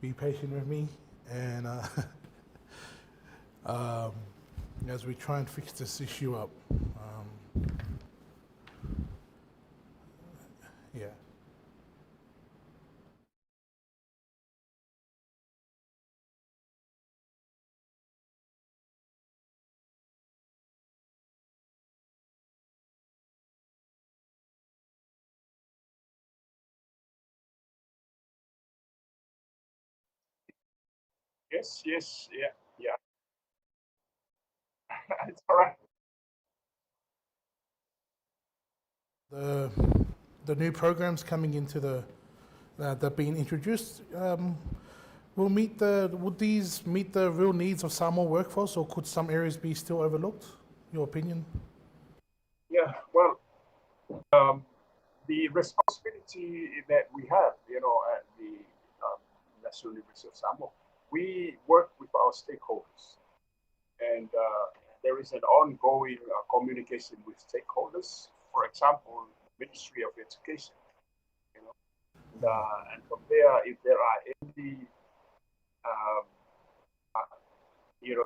be patient with me, and as we try and fix this issue up. Yeah. Yes, yes, yeah, yeah. It's all right. The new programs coming into that being introduced would these meet the real needs of Samoa workforce, or could some areas be still overlooked? Your opinion? Yeah, well, um, the responsibility that we have, at the National University of Samoa, we work with our stakeholders, and there is an ongoing communication with stakeholders. For example, Ministry of Education, and from there, if there are any um, uh,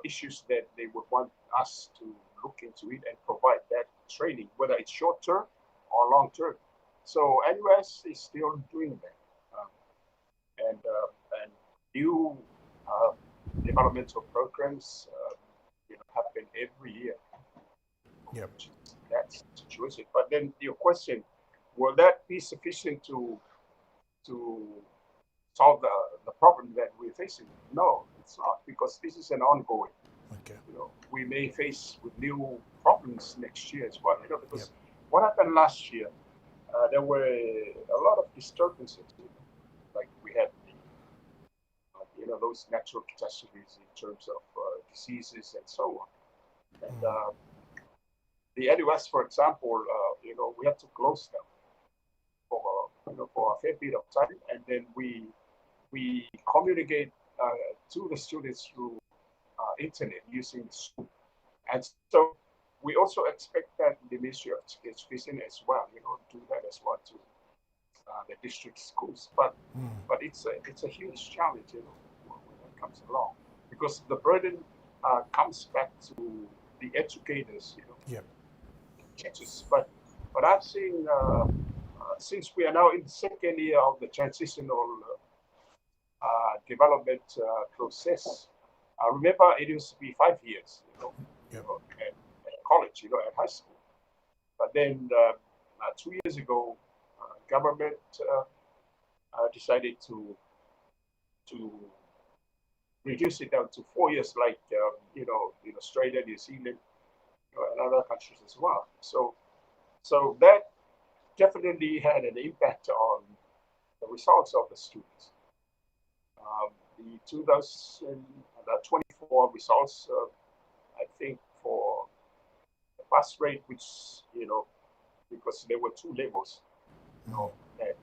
issues that they would want us to look into it and provide that training, whether it's short term or long term. So NUS is still doing that, and new uh, developmental programs happen every year. Yep. That's the situation. But then your question, will that be sufficient to solve the problem that we're facing? No, it's not, because this is an ongoing. Okay. We may face with new problems next year as well. Because Yep. what happened last year, there were a lot of disturbances. Like we had those natural catastrophes in terms of diseases and so on. And the NUS, for example, we had to close them for a fair bit of time, and then we communicate to the students through internet using Zoom. And so we also expect that the Ministry of Education as well, do that as well to the district schools. But it's a huge challenge, when that comes along, because the burden comes back to the educators, Yep. teachers. But I've seen since we are now in the second year of the transitional development process. Remember, it used to be 5 years, Yep. at college, at high school. But then 2 years ago, government decided to reduce it down to 4 years, like in Australia, New Zealand, and other countries as well. So that definitely had an impact the results of the students. The 2024 results, I think for the pass rate, which, because there were two levels, that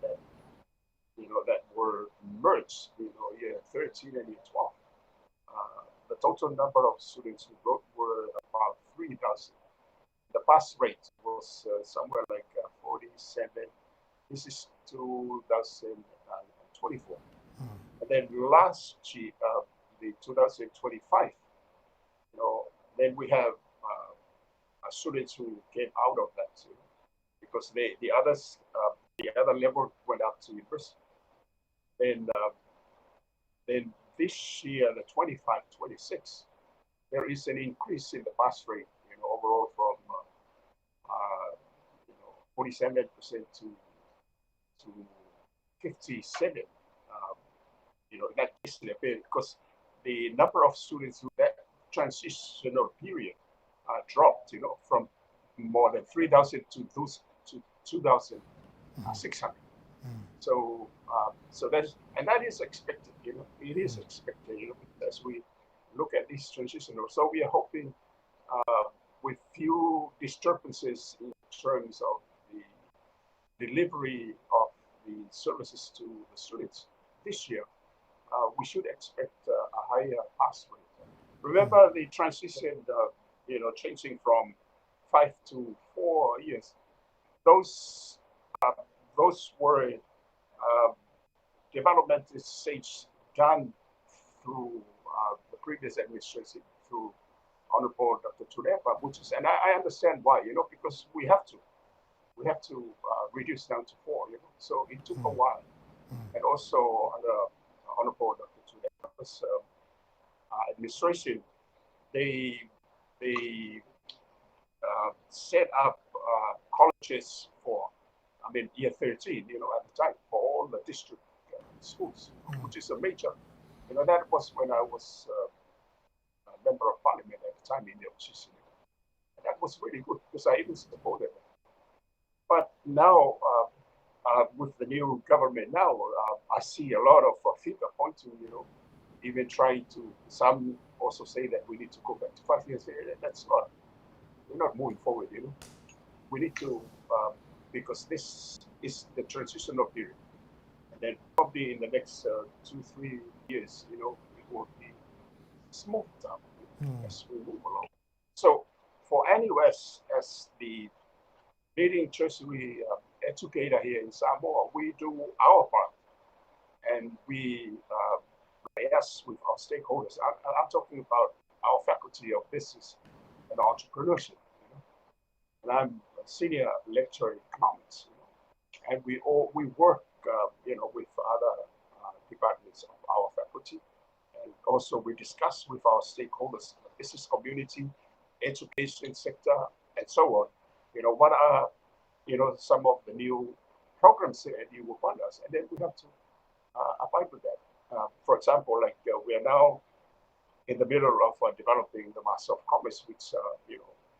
that were merged, year 13 and year 12. The total number of students who wrote were about 3,000. The pass rate was somewhere like 47. This is 2024. And then last year, the 2025, then we have students who came out of that, because the other level went up to university. Then this year, the 25-26, there is an increase in the pass rate, overall from 47% to 57. That is a bit, because the number of students who that transitional period dropped, from more than 3,000 to 2,600. So that is expected, it is expected, as we look at this transition. So we are hoping with few disturbances in terms of the delivery of the services to the students this year, we should expect a higher pass rate. Remember the transition, changing from 5 to 4 years. Those were development stage done through the previous administration, through Honorable Dr. Turepa, which is, and I understand why, because we have to reduce down to 4, so it took a while. And also under Honorable Dr. Turepa's administration, they set up colleges for, year 13, at the time, for all the district schools, which is a major. That was when I was a member of parliament at the time in the opposition. And that was really good, because I even supported it. But now, with the new government now, I see a lot of finger pointing, even trying to, some also say that we need to go back to 5 years. That's not, we're not moving forward, We need to, because this is the transitional period. And then probably in the next 2-3 years, it will be smoothed out as we move along. So for NUS, as the leading tertiary educator here in Samoa, we do our part, and we liaise with our stakeholders. I'm talking about our faculty of business and entrepreneurship, and I'm a senior lecturer in economics, and we work, with other departments of our faculty, and also we discuss with our stakeholders, the business community, education sector, and so on. What are, some of the new programs that you will fund us, and then we have to abide with that. For example, like we are now in the middle of developing the Master of Commerce, which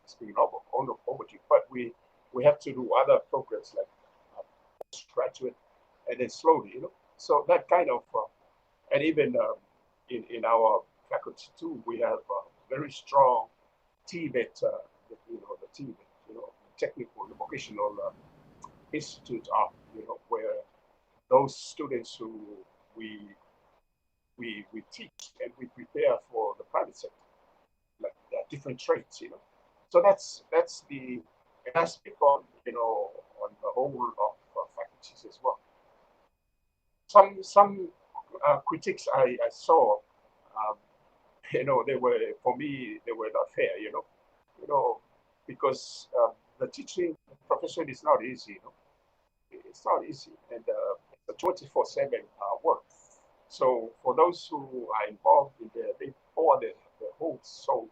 has been overdue, but we have to do other programs like postgraduate, and then slowly, So that kind of, and even in our faculty too, we have a very strong TVET, the TVET, technical, the vocational institute are, where those students who we teach and we prepare for the private sector, like different trades, So that's the, and I speak on, on the whole of faculties as well. Some critiques I saw, they were, for me, they were not fair, because the teaching profession is not easy, It's not easy, and it's a 24/7 work. So for those who are involved in they pour their whole soul,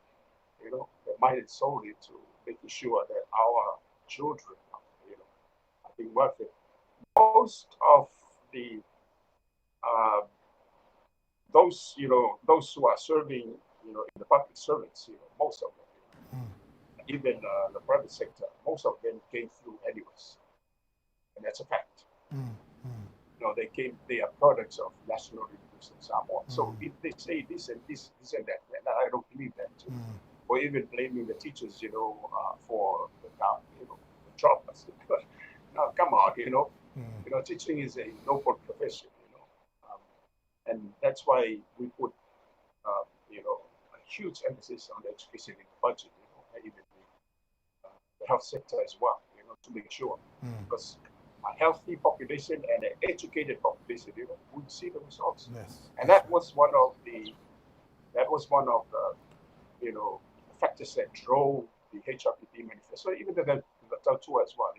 their mind and soul into making sure that our children, are being worth it. Most of the those who are serving, in the public service, most of them, even the private sector, most of them came through NUS, and that's a fact. they are products of national reviews and so on. So if they say this and this and that, then I don't believe that. Or even blaming the teachers, for the job. Now, come on, teaching is a noble profession, and that's why we put, a huge emphasis on education in the budget, and even the health sector as well, to make sure, because a healthy population and an educated population, would see the results. Yes. And that was one of the factors that drove the HRPP manifesto, even the two as well,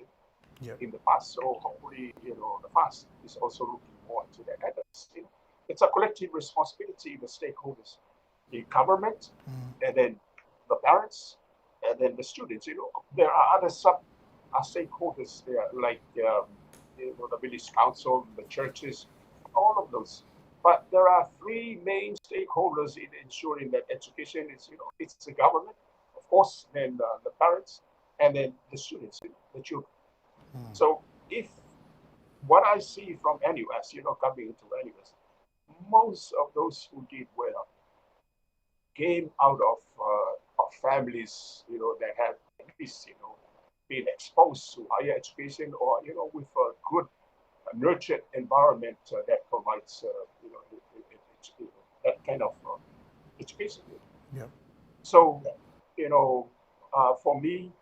in the past. So hopefully, the past is also looking more into that. And it's a collective responsibility, the stakeholders, the government, and then the parents, and then the students. There are other stakeholders there, like the village council, the churches, all of those. But there are three main stakeholders in ensuring that education is, it's the government, of course, then the parents, and then the students, the children. So if what I see from NUS, coming into NUS, most of those who did well came out of families, that have at least, been exposed to higher education, or, with a good nurtured environment that provides, that kind of education. Yeah. So, for me,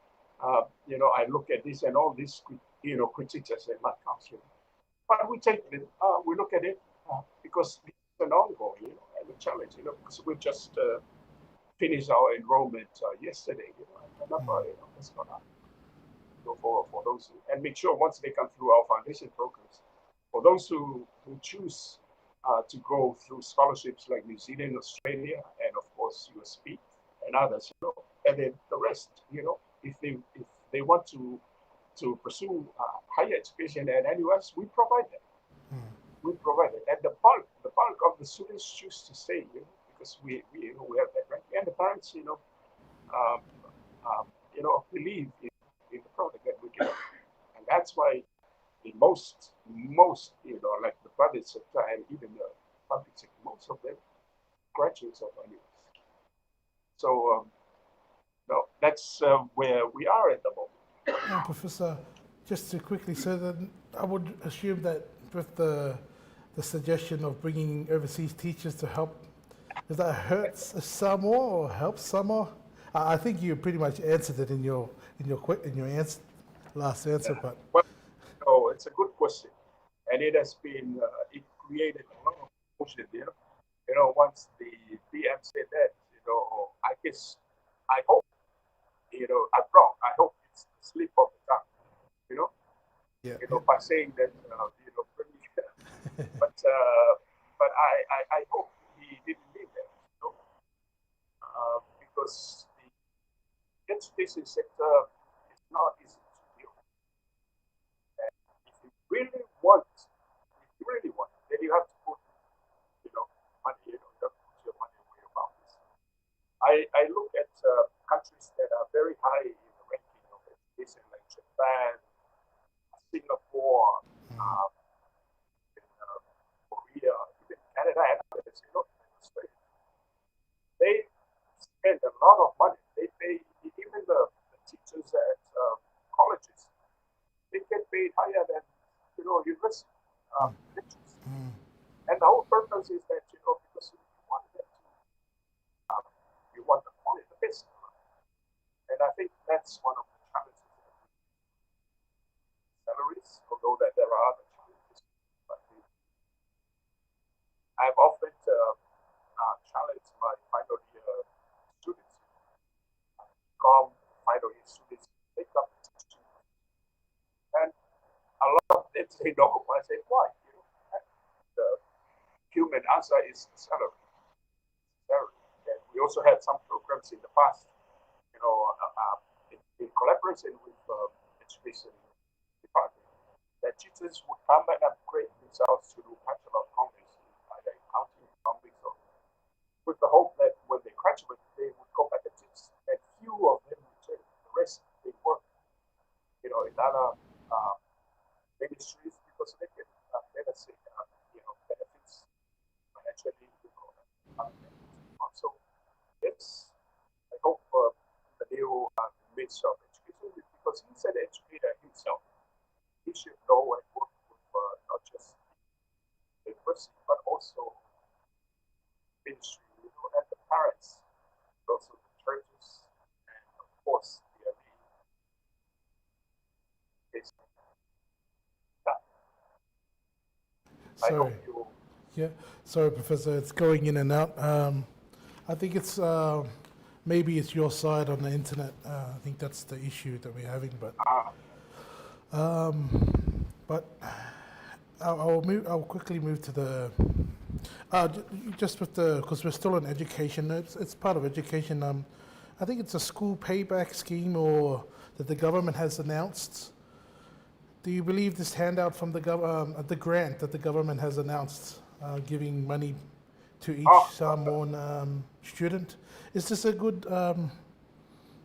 I look at this and all these, critiques as a not counseling. But we take it, we look at it because it's an ongoing, and a challenge, because we just finished our enrollment yesterday, that's gonna for those and make sure once they come through our foundation programs, for those who choose to go through scholarships like New Zealand, Australia, and of course USP and others, and then the rest, if they want to pursue higher education at NUS, we provide them. We provide it, and the bulk of the students choose to stay, because we have that right, and the parents, believe in the product that we give, and that's why the most, like the private sector and even the public sector, most of them graduates of NUS. So, that's where we are at the moment. Professor, just to quickly, so then I would assume that with the suggestion of bringing overseas teachers to help, does that hurt some more or help some more? I think you pretty much answered it in your last answer, but well, it's a good question, and it has been it created a lot of emotion there. Once the PM said that, I guess, I hope, I'm wrong. I hope it's a slip of the tongue, by saying that, but I hope he didn't mean that, because the education sector is not easy to deal with. And if you really want, then you have to put, money, you have to put your money where your mouth is. I look at countries that are very high in the ranking of education, like Japan, Singapore, Korea, even Canada, and others, Australia. They spend a lot of money. They pay, even the teachers at colleges, they get paid higher than, university lecturers. And the whole purpose is that, because you want them to, you want the quality, the best. And I think that's one of the challenges. Salaries, although that there are other challenges, but I've often challenged my final year students, come final year students, take up teaching, and a lot of them say no. I say why? The human answer is salary. And we also had some programs in the past, in collaboration with education department, that teachers would come and upgrade themselves to do Bachelor of Commerce, either in accounting, economics, or with the hope that when they graduate, they would go back and teach. And few of them return. The rest, they work, in other ministries, because they get better let's say, benefits financially, so yes, I hope the new Minister of Education, because he's an educator himself, he should go and work with not just the university, but also ministry, and the parents, also the churches, and of course the education. Yeah, I Sorry. hope you. Yeah. Sorry, Professor. It's going in and out. I think it's maybe it's your side on the internet. I think that's the issue that we're having. But I'll quickly move to the just with the, because we're still in education. It's part of education. I think it's a school payback scheme or that the government has announced. Do you believe this handout from the grant that the government has announced, giving money to each Samoan student, is this a good?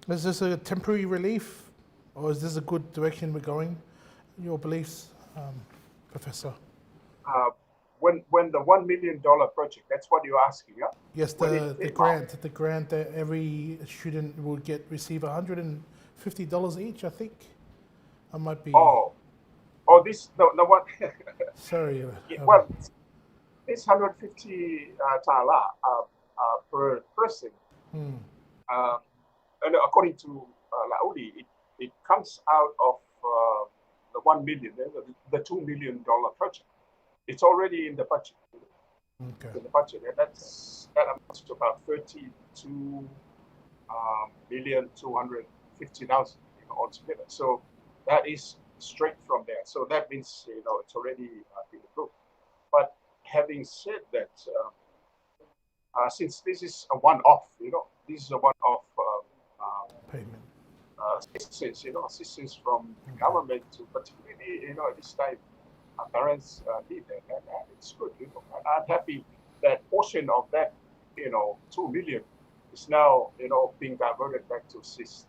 Is this a temporary relief, or is this a good direction we're going? Your beliefs, Professor? When the $1 million project, that's what you're asking, yeah? Yes, the grant that every student will receive $150 each. I think I might be. This the one. Sorry. Well, it's 150 tala per person. And according to Laudi, it comes out of the 1 million, the $2 million project. It's already in the budget. Okay. In the budget, and that amounts to about 32,250,000 altogether. So that is straight from there. So that means it's already been approved. But having said that, since this is a one-off, this is a one-off payment. Assistance from the government to particularly, at this time, parents need that, and it's good. And I'm happy that portion of that, 2 million is now, being diverted back to assist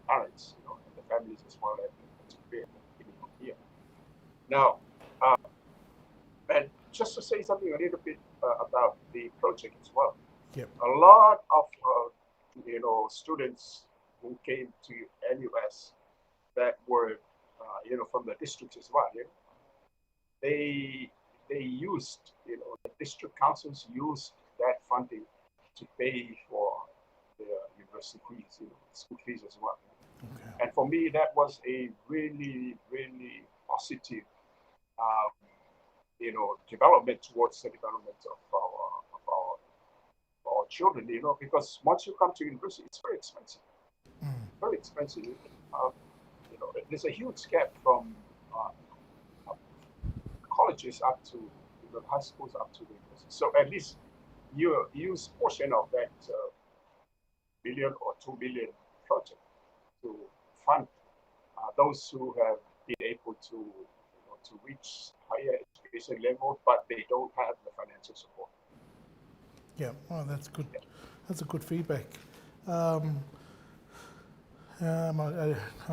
parents, and the families as well, and particularly at the beginning of the year. Now, and just to say something a little bit about the project as well. Yep. A lot of students who came to NUS that were from the districts as well. They used the district councils used that funding to pay for their university fees, school fees as well. Okay. And for me, that was a really, really positive development towards the development of our children, because once you come to university, it's very expensive. Very expensive. There's a huge gap from colleges up to high schools up to the university. So at least you use portion of that billion or 2 billion project to fund those who have been able to reach higher education level, but they don't have the financial support. Yeah, well, that's good. Yeah. That's a good feedback. I'll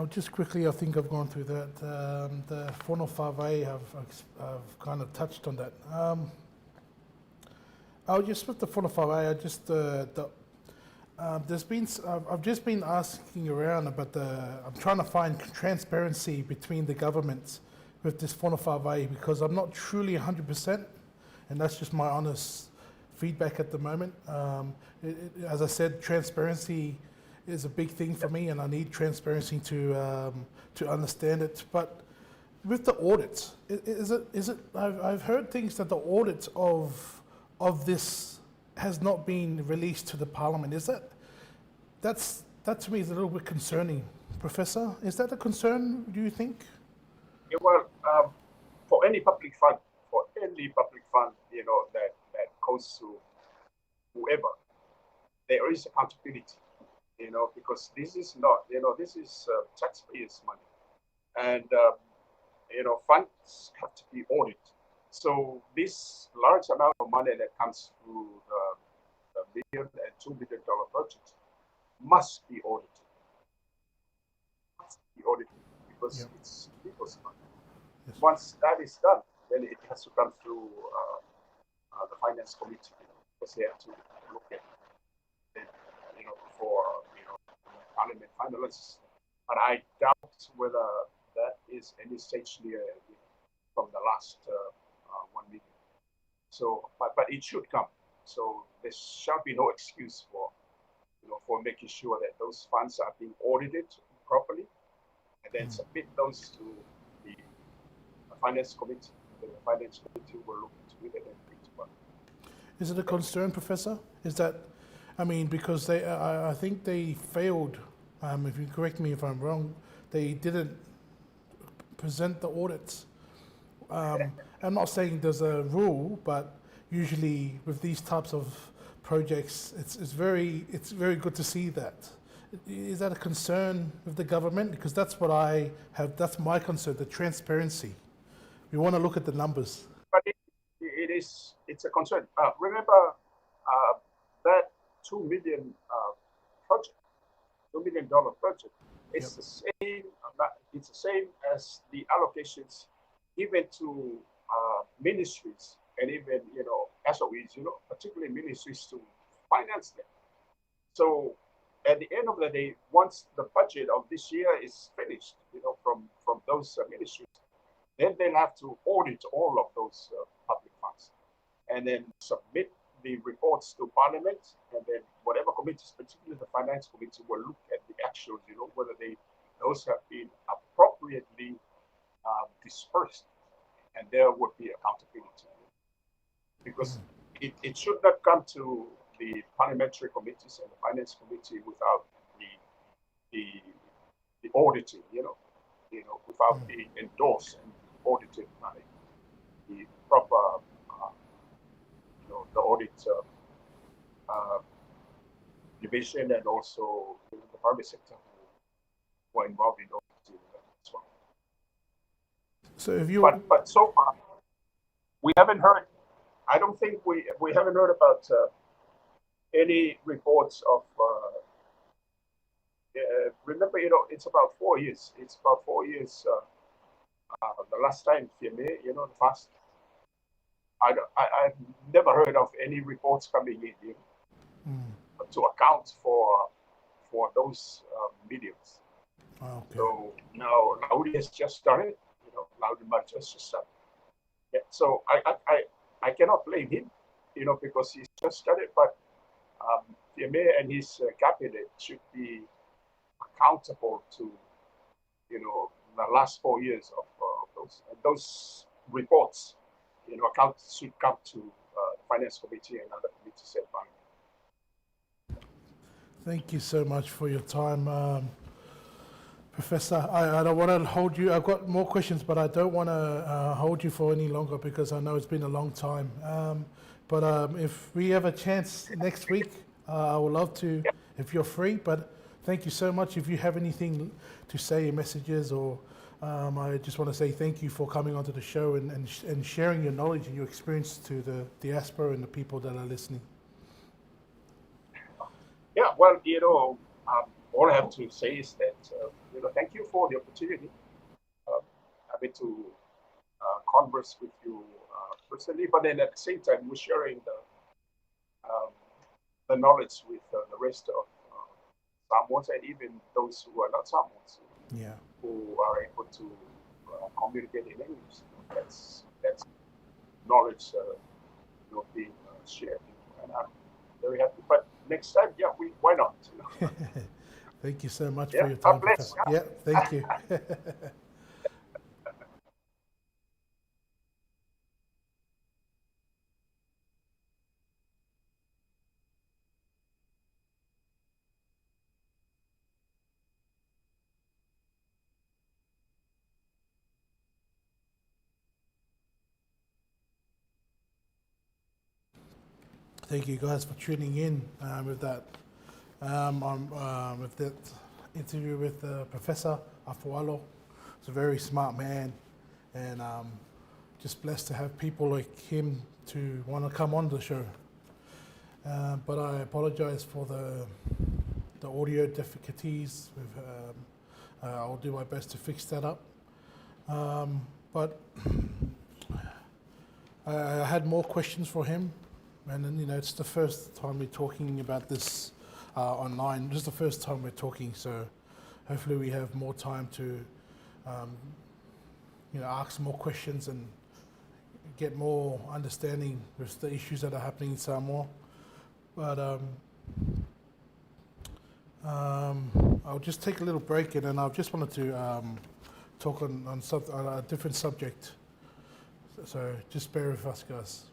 just quickly, I think I've gone through that. The Whono Whawai, I've kind of touched on that. I'll just with the Whono Whawai, I've just been asking around about I'm trying to find transparency between the governments with this Whono Whawai, because I'm not truly 100%, and that's just my honest feedback at the moment. As I said, transparency is a big thing for me, and I need transparency to understand it. But with the audits, is it? I've heard things that the audit of this has not been released to the Parliament. That to me is a little bit concerning, Professor. Is that a concern? Do you think? Yeah, well, for any public fund, that goes to whoever, there is accountability. Because this is not, this is taxpayers' money, and funds have to be audited. So this large amount of money that comes through the $1 million and $2 million projects must be audited. Because it's people's money. Yes. Once that is done, then it has to come through the finance committee, because they have to look at it, before parliament finalists. But I doubt whether that is any stage near from the last 1 million. So, but it should come. So there shall be no excuse for for making sure that those funds are being audited properly, and then submit those to the finance committee. The finance committee will look into it and then bring to one. Is it a concern, Professor? Is that, I mean, because they, I think they failed. If you correct me if I'm wrong, they didn't present the audits. I'm not saying there's a rule, but usually with these types of projects, it's very good to see that. Is that a concern with the government? Because that's what I have. That's my concern: the transparency. We want to look at the numbers. But it's a concern. Remember that $2 million project, $2 million project. It's the same. It's the same as the allocations given to ministries and even SOEs. Particularly ministries to finance them. So at the end of the day, once the budget of this year is finished, from those ministries, then they'll have to audit all of those public funds, and then submit the reports to Parliament, and then whatever committees, particularly the Finance Committee, will look at the actuals, whether those have been appropriately dispersed, and there would be accountability. Because it should not come to the parliamentary committees and the Finance Committee without the auditing, without being endorsed and audited by the proper, the audit division, and also the private sector who are involved in auditing as well. So if you, but so far we haven't heard. I don't think we haven't heard about any reports of. Remember, it's about 4 years. It's about 4 years. The last time, the first. I've never heard of any reports coming in to account for those mediums. okay. So now Laudi has just started. Laudi March has just started. Yeah. So I cannot blame him, because he's just started. But PMA and his cabinet should be accountable to, the last 4 years of those. And those reports, accounts should come to the Finance Committee and other committees at Parliament. Thank you so much for your time, Professor. I don't want to hold you. I've got more questions, but I don't want to hold you for any longer because I know it's been a long time. But if we have a chance next week, I would love to, if you're free. But thank you so much. If you have anything to say, messages, or I just want to say thank you for coming onto the show and sharing your knowledge and your experience to the diaspora and the people that are listening. Yeah, well, all I have to say is that, thank you for the opportunity having to converse with you personally, but then at the same time, we're sharing the knowledge with the rest of Samoans, and even those who are not Samoans, who are able to communicate in English. That's knowledge being shared, and I'm very happy. But next time, why not? Thank you so much for your time, Professor. Yeah, thank you. Thank you guys for tuning in with that interview with Professor AFUALO. He's a very smart man, and just blessed to have people like him to want to come on the show. But I apologize for the audio difficulties. I'll do my best to fix that up. But I had more questions for him, and then, you know, it's the first time we're talking about this online. This is the first time we're talking, so hopefully we have more time to, you know, ask more questions and get more understanding with the issues that are happening in Samoa. But I'll just take a little break, and then I just wanted to talk on a different subject. So just bear with us, guys.